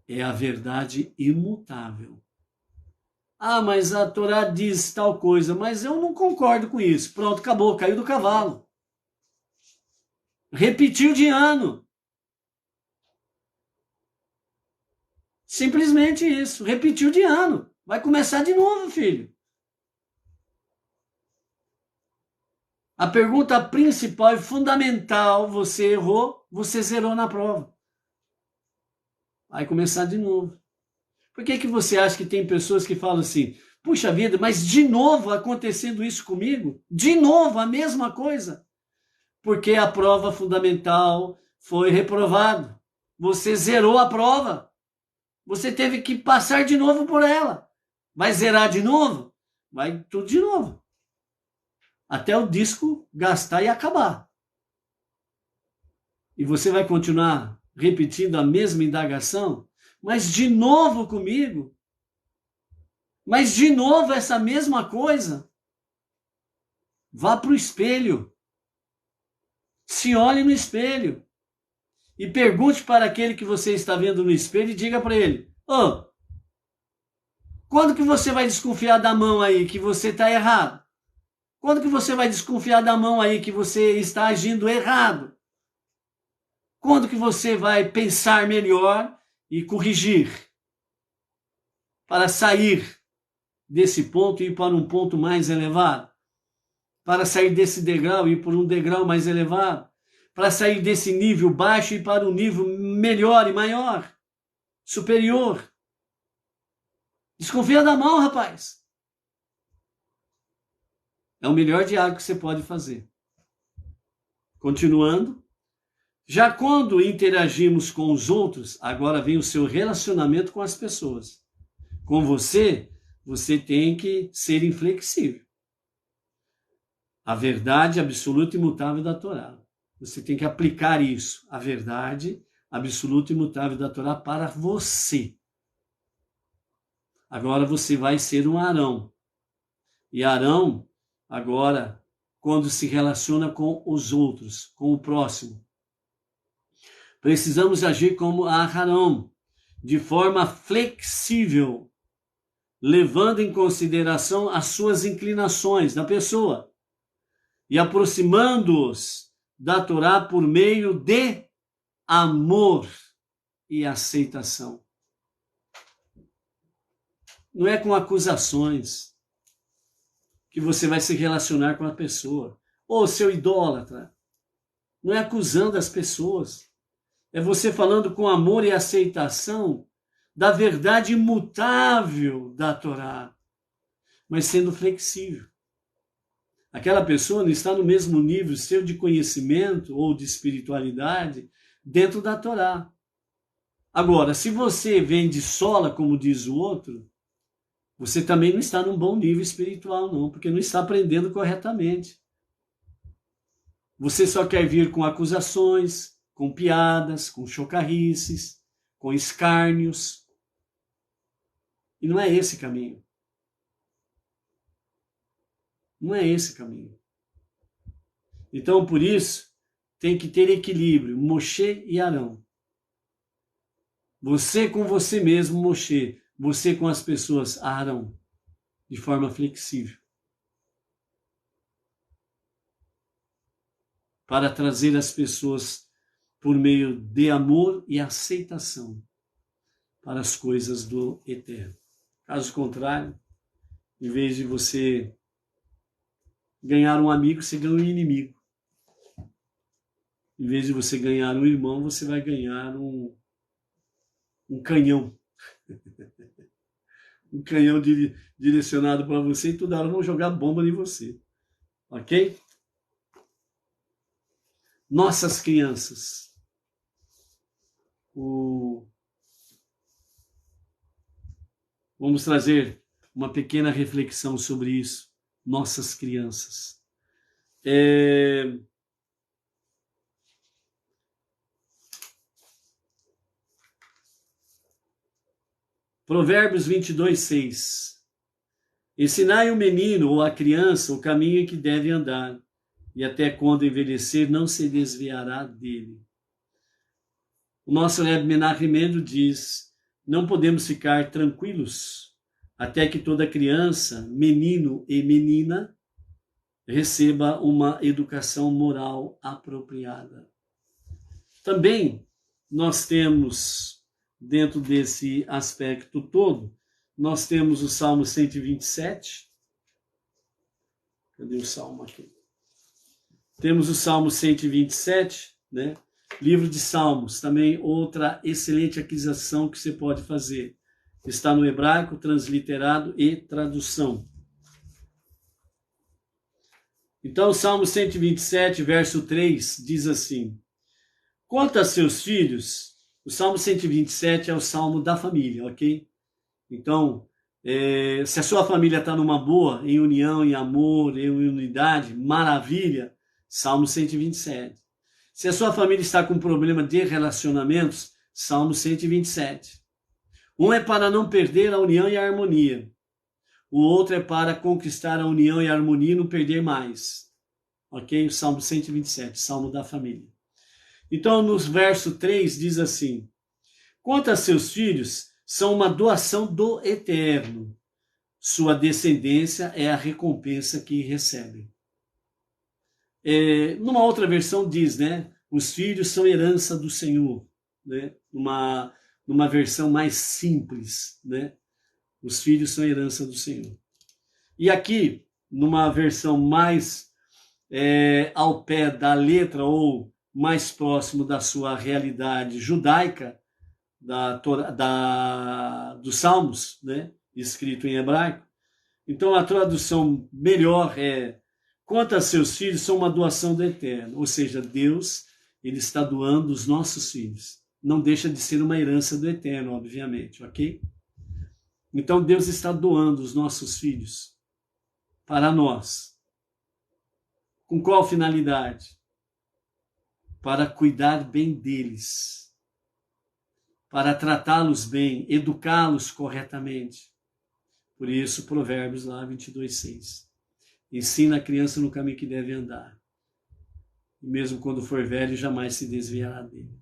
é a verdade imutável. Ah, mas a Torá diz tal coisa, mas eu não concordo com isso. Pronto, acabou, caiu do cavalo. Repetiu de ano. Simplesmente isso, repetiu de ano. Vai começar de novo, filho. A pergunta principal e fundamental, você errou, você zerou na prova. Vai começar de novo. Por que você acha que tem pessoas que falam assim, puxa vida, mas de novo acontecendo isso comigo? De novo a mesma coisa? Porque a prova fundamental foi reprovada. Você zerou a prova. Você teve que passar de novo por ela. Vai zerar de novo? Vai tudo de novo. Até o disco gastar e acabar. E você vai continuar repetindo a mesma indagação? Mas de novo comigo? Mas de novo essa mesma coisa? Vá para o espelho. Se olhe no espelho. E pergunte para aquele que você está vendo no espelho e diga para ele: ô, quando que você vai desconfiar da mão aí que você está errado? Quando que você vai desconfiar da mão aí que você está agindo errado? Quando que você vai pensar melhor e corrigir para sair desse ponto e ir para um ponto mais elevado? Para sair desse degrau e ir por um degrau mais elevado? Para sair desse nível baixo e ir para um nível melhor e maior, superior? Desconfia da mão, rapaz. É o melhor diálogo que você pode fazer. Continuando. Já quando interagimos com os outros, agora vem o seu relacionamento com as pessoas. Com você, você tem que ser inflexível. A verdade absoluta e imutável da Torá. Você tem que aplicar isso, a verdade absoluta e imutável da Torá para você. Agora você vai ser um Arão. E Arão, agora, quando se relaciona com os outros, com o próximo, precisamos agir como Aharão, de forma flexível, levando em consideração as suas inclinações da pessoa e aproximando-os da Torá por meio de amor e aceitação. Não é com acusações que você vai se relacionar com a pessoa. Ô, seu idólatra. Não é acusando as pessoas. É você falando com amor e aceitação da verdade imutável da Torá, mas sendo flexível. Aquela pessoa não está no mesmo nível seu de conhecimento ou de espiritualidade dentro da Torá. Agora, se você vem de sola, como diz o outro, você também não está num bom nível espiritual, não, porque não está aprendendo corretamente. Você só quer vir com acusações, com piadas, com chocarrices, com escárnios. E não é esse caminho. Não é esse caminho. Então, por isso, tem que ter equilíbrio, Moshe e Arão. Você com você mesmo, Moshe. Você com as pessoas, Arão. De forma flexível. Para trazer as pessoas por meio de amor e aceitação para as coisas do eterno. Caso contrário, em vez de você ganhar um amigo, você ganha um inimigo. Em vez de você ganhar um irmão, você vai ganhar um canhão. Um canhão direcionado para você e toda hora vão jogar bomba em você. Ok? Nossas crianças. Vamos trazer uma pequena reflexão sobre isso. Nossas crianças. Provérbios 22:6. Ensinai o menino ou a criança o caminho em que deve andar, e até quando envelhecer não se desviará dele. O nosso Rebbe Menachem Mendel diz: não podemos ficar tranquilos até que toda criança, menino e menina, receba uma educação moral apropriada. Também nós temos, dentro desse aspecto todo, nós temos o Salmo 127. Cadê o Salmo aqui? Temos o Salmo 127, né? Livro de Salmos, também outra excelente aquisição que você pode fazer. Está no hebraico, transliterado e tradução. Então, o Salmo 127, verso 3, diz assim: quanto a seus filhos, O Salmo 127 é o Salmo da família, ok? Então, se a sua família está numa boa, em união, em amor, em unidade, maravilha, Salmo 127. Se a sua família está com problema de relacionamentos, Salmo 127. Um é para não perder a união e a harmonia. O outro é para conquistar a união e a harmonia e não perder mais. Ok? O Salmo 127, Salmo da família. Então, no verso 3 diz assim: quanto a seus filhos, são uma doação do Eterno. Sua descendência é a recompensa que recebem. Numa outra versão diz, né? Os filhos são herança do Senhor. Né? Numa versão mais simples, né? Os filhos são herança do Senhor. E aqui, numa versão mais ao pé da letra ou mais próximo da sua realidade judaica, dos Salmos, né? Escrito em hebraico. Então, a tradução melhor é: quanto a seus filhos, são uma doação do Eterno. Ou seja, Deus, ele está doando os nossos filhos. Não deixa de ser uma herança do Eterno, obviamente, ok? Então, Deus está doando os nossos filhos para nós. Com qual finalidade? Para cuidar bem deles, para tratá-los bem, educá-los corretamente. Por isso, Provérbios lá, 22:6. Ensina a criança no caminho que deve andar. E mesmo quando for velho, jamais se desviará dele.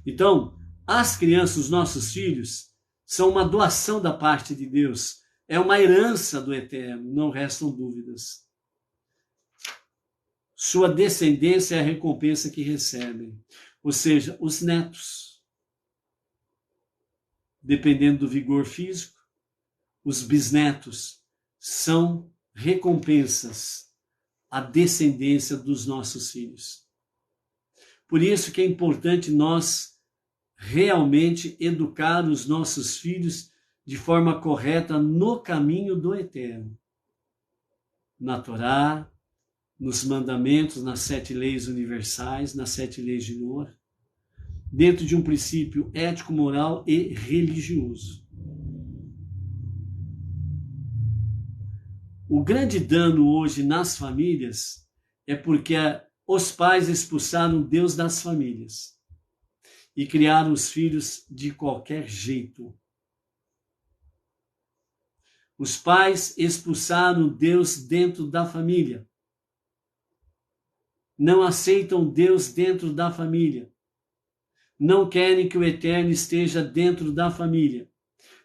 Então, as crianças, os nossos filhos, são uma doação da parte de Deus. É uma herança do Eterno, não restam dúvidas. Sua descendência é a recompensa que recebem. Ou seja, os netos, dependendo do vigor físico, os bisnetos são recompensas à descendência dos nossos filhos. Por isso que é importante nós realmente educar os nossos filhos de forma correta no caminho do Eterno. Na Torá, nos mandamentos, nas 7 leis universais, nas 7 leis de Noé, dentro de um princípio ético, moral e religioso. O grande dano hoje nas famílias é porque os pais expulsaram Deus das famílias e criaram os filhos de qualquer jeito. Os pais expulsaram Deus dentro da família. Não aceitam Deus dentro da família. Não querem que o Eterno esteja dentro da família.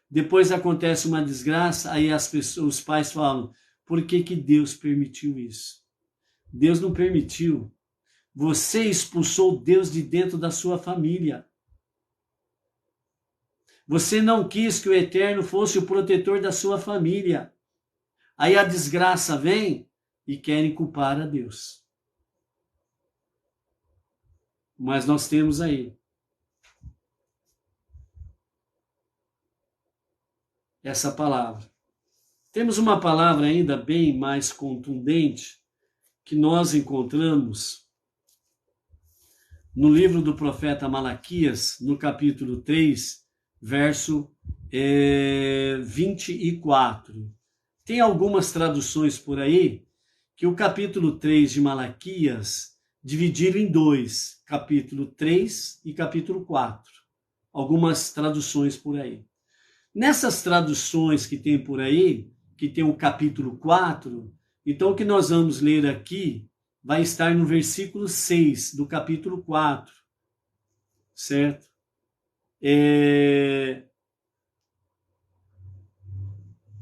Depois acontece uma desgraça, aí os pais falam: por que Deus permitiu isso? Deus não permitiu. Você expulsou Deus de dentro da sua família. Você não quis que o Eterno fosse o protetor da sua família. Aí a desgraça vem e querem culpar a Deus. Mas nós temos aí essa palavra. Temos uma palavra ainda bem mais contundente que nós encontramos no livro do profeta Malaquias, no capítulo 3, verso 24. Tem algumas traduções por aí que o capítulo 3 de Malaquias dividiram em 2, capítulo 3 e capítulo 4. Algumas traduções por aí. Nessas traduções que tem por aí, que tem o capítulo 4, então o que nós vamos ler aqui vai estar no versículo 6 do capítulo 4, certo?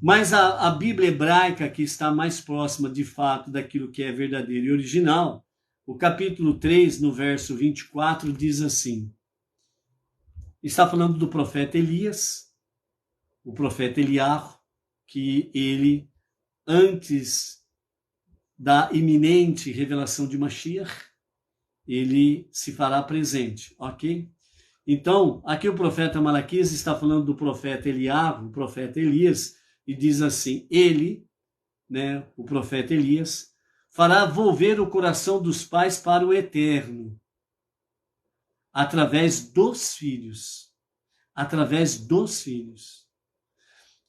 Mas a Bíblia hebraica, que está mais próxima de fato daquilo que é verdadeiro e original, o capítulo 3, no verso 24, diz assim: está falando do profeta Elias, o profeta Eliarro, que ele, antes da iminente revelação de Mashiach, ele se fará presente, ok? Então, aqui o profeta Malaquias está falando do profeta Eliarro, o profeta Elias, e diz assim: ele, né, o profeta Elias, fará volver o coração dos pais para o Eterno. através dos filhos. Através dos filhos.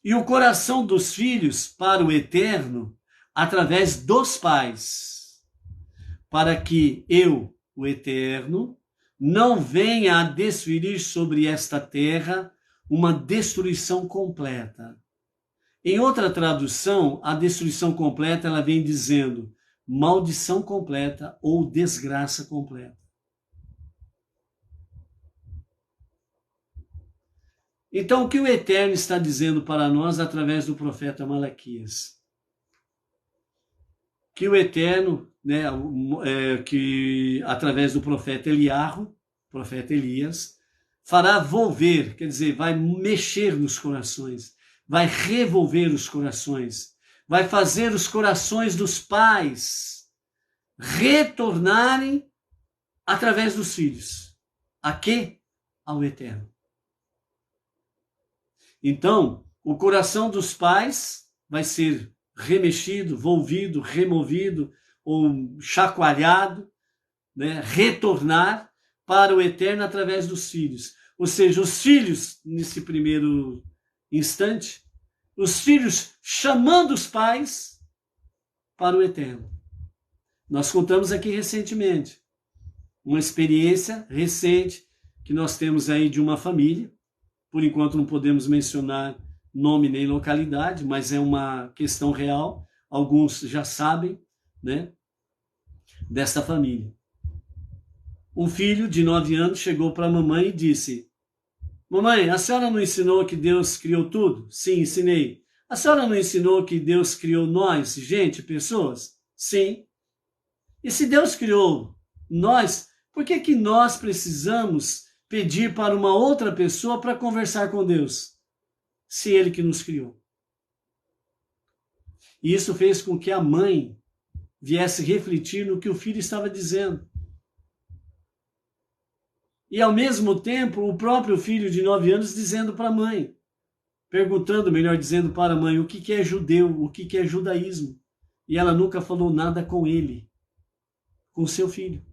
E o coração dos filhos para o eterno, através dos pais, para que eu, o eterno, não venha a desferir sobre esta terra uma destruição completa. Em outra tradução, a destruição completa ela vem dizendo maldição completa ou desgraça completa. Então, o que o Eterno está dizendo para nós através do profeta Malaquias? Que o Eterno, que através do profeta Eliarro, profeta Elias, fará volver, quer dizer, vai mexer nos corações, vai revolver os corações, vai fazer os corações dos pais retornarem através dos filhos. A quê? Ao Eterno. Então, o coração dos pais vai ser remexido, volvido, removido ou chacoalhado, retornar para o Eterno através dos filhos. Ou seja, os filhos, nesse primeiro instante, os filhos chamando os pais para o Eterno. Nós contamos aqui recentemente uma experiência recente que nós temos aí de uma família. Por enquanto não podemos mencionar nome nem localidade, mas é uma questão real. Alguns já sabem, desta família. Um filho de 9 anos chegou para a mamãe e disse: mamãe, a senhora não ensinou que Deus criou tudo? Sim, ensinei. A senhora não ensinou que Deus criou nós, gente, pessoas? Sim. E se Deus criou nós, por que que nós precisamos pedir para uma outra pessoa para conversar com Deus, se Ele que nos criou? E isso fez com que a mãe viesse refletir no que o filho estava dizendo. E ao mesmo tempo, o próprio filho de 9 anos dizendo para a mãe, perguntando, melhor dizendo, para a mãe, o que é judeu, o que é judaísmo. E ela nunca falou nada com ele, com seu filho.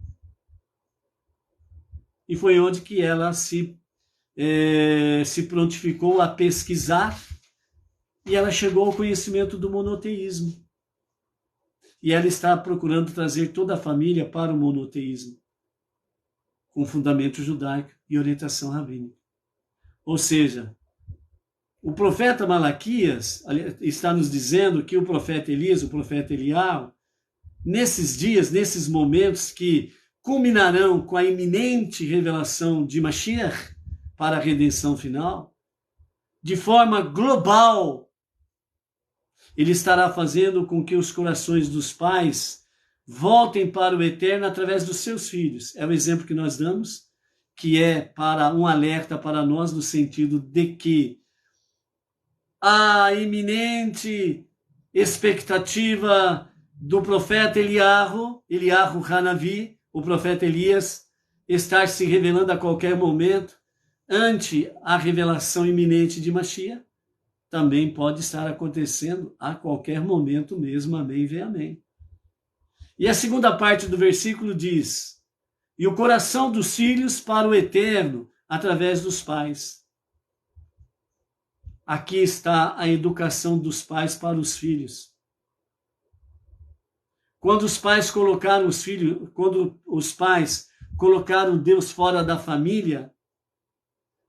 E foi onde que ela se prontificou a pesquisar e ela chegou ao conhecimento do monoteísmo. E ela está procurando trazer toda a família para o monoteísmo, com fundamento judaico e orientação rabínica. Ou seja, o profeta Malaquias está nos dizendo que o profeta Elias, o profeta Eliarro, nesses dias, nesses momentos que culminarão com a iminente revelação de Mashiach para a redenção final, de forma global, ele estará fazendo com que os corações dos pais voltem para o Eterno através dos seus filhos. É o exemplo que nós damos, que é para um alerta para nós no sentido de que a iminente expectativa do profeta Eliarro Hanavi, o profeta Elias, estar se revelando a qualquer momento, ante a revelação iminente de Mashiach, também pode estar acontecendo a qualquer momento mesmo. Amém, vem amém. E a segunda parte do versículo diz: e o coração dos filhos para o Eterno, através dos pais. Aqui está a educação dos pais para os filhos. Quando os pais colocaram Deus fora da família,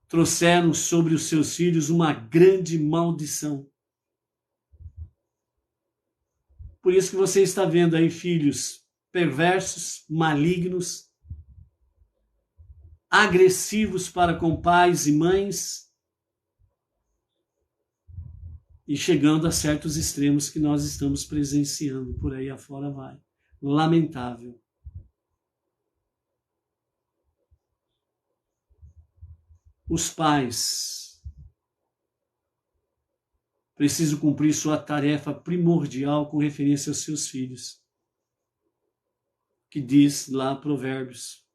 trouxeram sobre os seus filhos uma grande maldição. Por isso que você está vendo aí filhos perversos, malignos, agressivos para com pais e mães, e chegando a certos extremos que nós estamos presenciando, por aí afora vai. Lamentável. Os pais precisam cumprir sua tarefa primordial com referência aos seus filhos, que diz lá Provérbios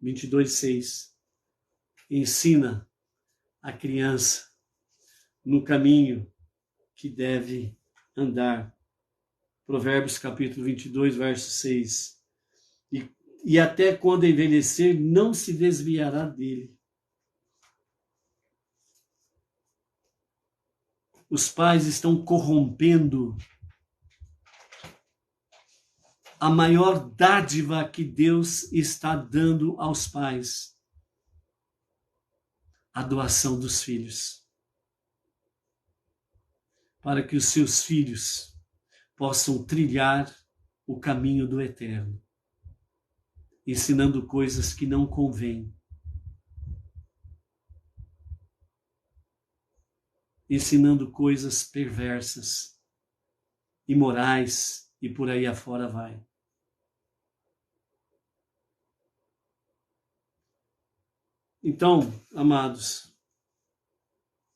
22:6, ensina a criança no caminho que deve andar. Provérbios capítulo 22, verso 6. e até quando envelhecer não se desviará dele. Os pais estão corrompendo a maior dádiva que Deus está dando aos pais: a doação dos filhos. Para que os seus filhos possam trilhar o caminho do eterno, ensinando coisas que não convêm, ensinando coisas perversas, imorais, e por aí afora vai. Então, amados,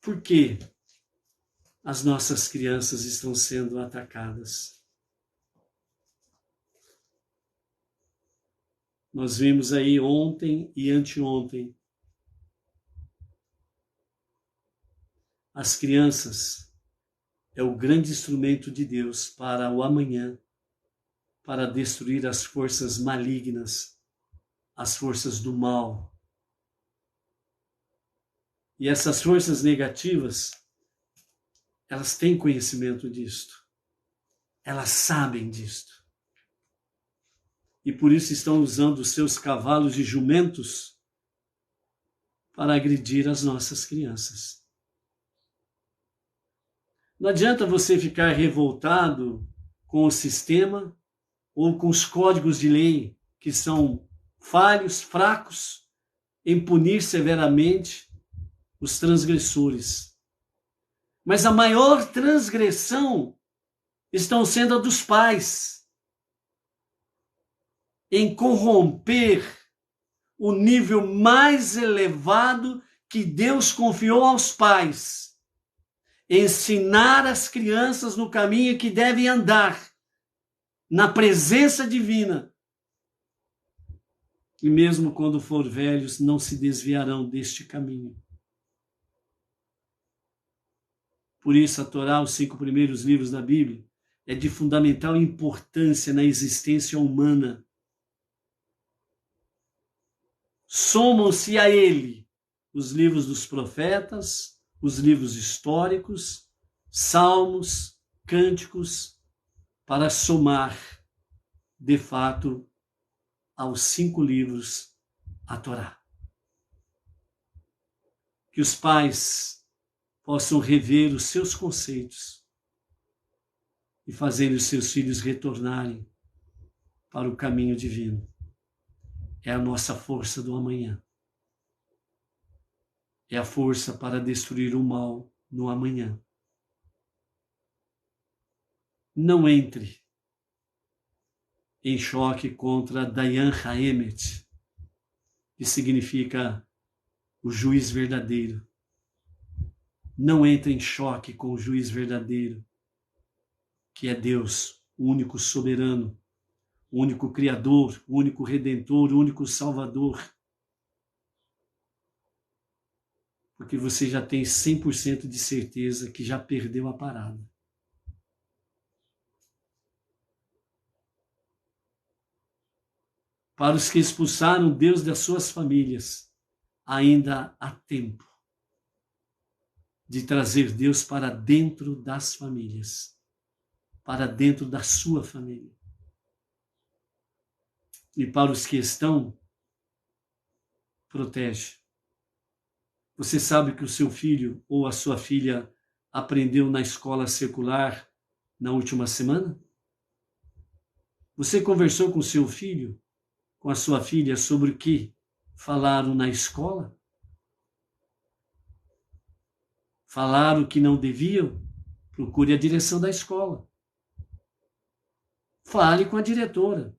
por que as nossas crianças estão sendo atacadas? Nós vimos aí ontem e anteontem. As crianças é o grande instrumento de Deus para o amanhã, para destruir as forças malignas, as forças do mal. E essas forças negativas, elas têm conhecimento disto. Elas sabem disto. E por isso estão usando os seus cavalos e jumentos para agredir as nossas crianças. Não adianta você ficar revoltado com o sistema ou com os códigos de lei que são falhos, fracos, em punir severamente os transgressores. Mas a maior transgressão estão sendo a dos pais, em corromper o nível mais elevado que Deus confiou aos pais: ensinar as crianças no caminho que devem andar, na presença divina. E mesmo quando for velhos, não se desviarão deste caminho. Por isso, a Torá, os 5 primeiros livros da Bíblia, é de fundamental importância na existência humana. Somam-se a ele os livros dos profetas, os livros históricos, salmos, cânticos, para somar, de fato, aos 5 livros a Torá. Que os pais possam rever os seus conceitos e fazer os seus filhos retornarem para o caminho divino. É a nossa força do amanhã. É a força para destruir o mal no amanhã. Não entre em choque contra Dayan Haemet, que significa o juiz verdadeiro. Não entre em choque com o juiz verdadeiro, que é Deus, o único soberano, o único Criador, o único Redentor, o único Salvador. Porque você já tem 100% de certeza que já perdeu a parada. Para os que expulsaram Deus das suas famílias, ainda há tempo de trazer Deus para dentro das famílias, para dentro da sua família. E para os que estão, protege. Você sabe que o seu filho ou a sua filha aprendeu na escola secular na última semana? Você conversou com seu filho, com a sua filha, sobre o que falaram na escola? Falaram o que não deviam? Procure a direção da escola. Fale com a diretora.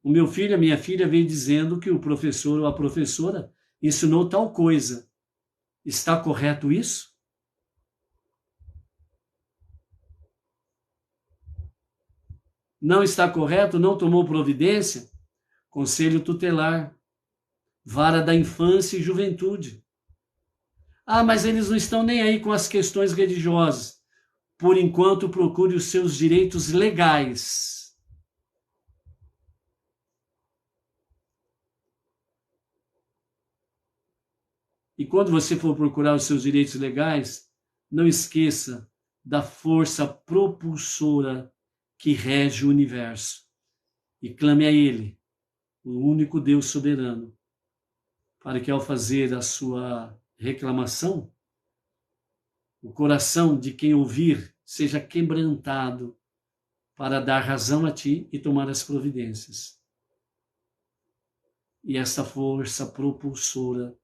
O meu filho, a minha filha veio dizendo que o professor ou a professora ensinou tal coisa. Está correto isso? Não está correto? Não tomou providência? Conselho tutelar, vara da infância e juventude. Ah, mas eles não estão nem aí com as questões religiosas. Por enquanto, procure os seus direitos legais. E quando você for procurar os seus direitos legais, não esqueça da força propulsora que rege o universo. E clame a Ele, o único Deus soberano, para que ao fazer a sua reclamação, o coração de quem ouvir seja quebrantado para dar razão a ti e tomar as providências. E essa força propulsora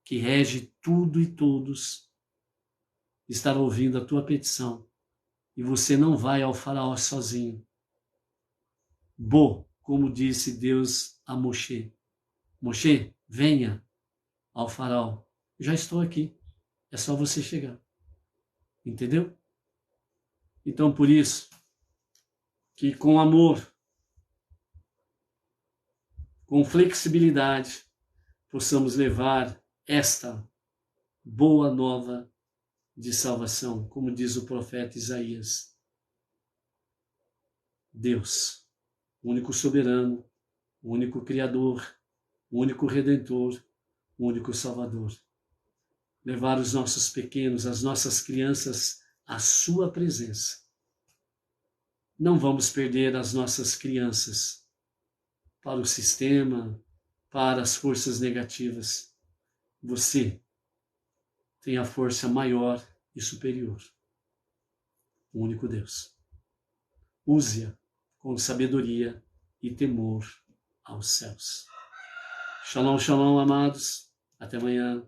que rege tudo e todos estará ouvindo a tua petição. E você não vai ao faraó sozinho. Como disse Deus a Moshe. Moshe, venha ao faraó. Já estou aqui. É só você chegar. Entendeu? Então, por isso, que com amor, com flexibilidade, possamos levar esta boa nova de salvação, como diz o profeta Isaías. Deus, o único soberano, o único Criador, o único Redentor, o único Salvador. Levar os nossos pequenos, as nossas crianças à sua presença. Não vamos perder as nossas crianças para o sistema, para as forças negativas. Você tem a força maior e superior. O único Deus. Use-a com sabedoria e temor aos céus. Shalom, shalom, amados. Até amanhã.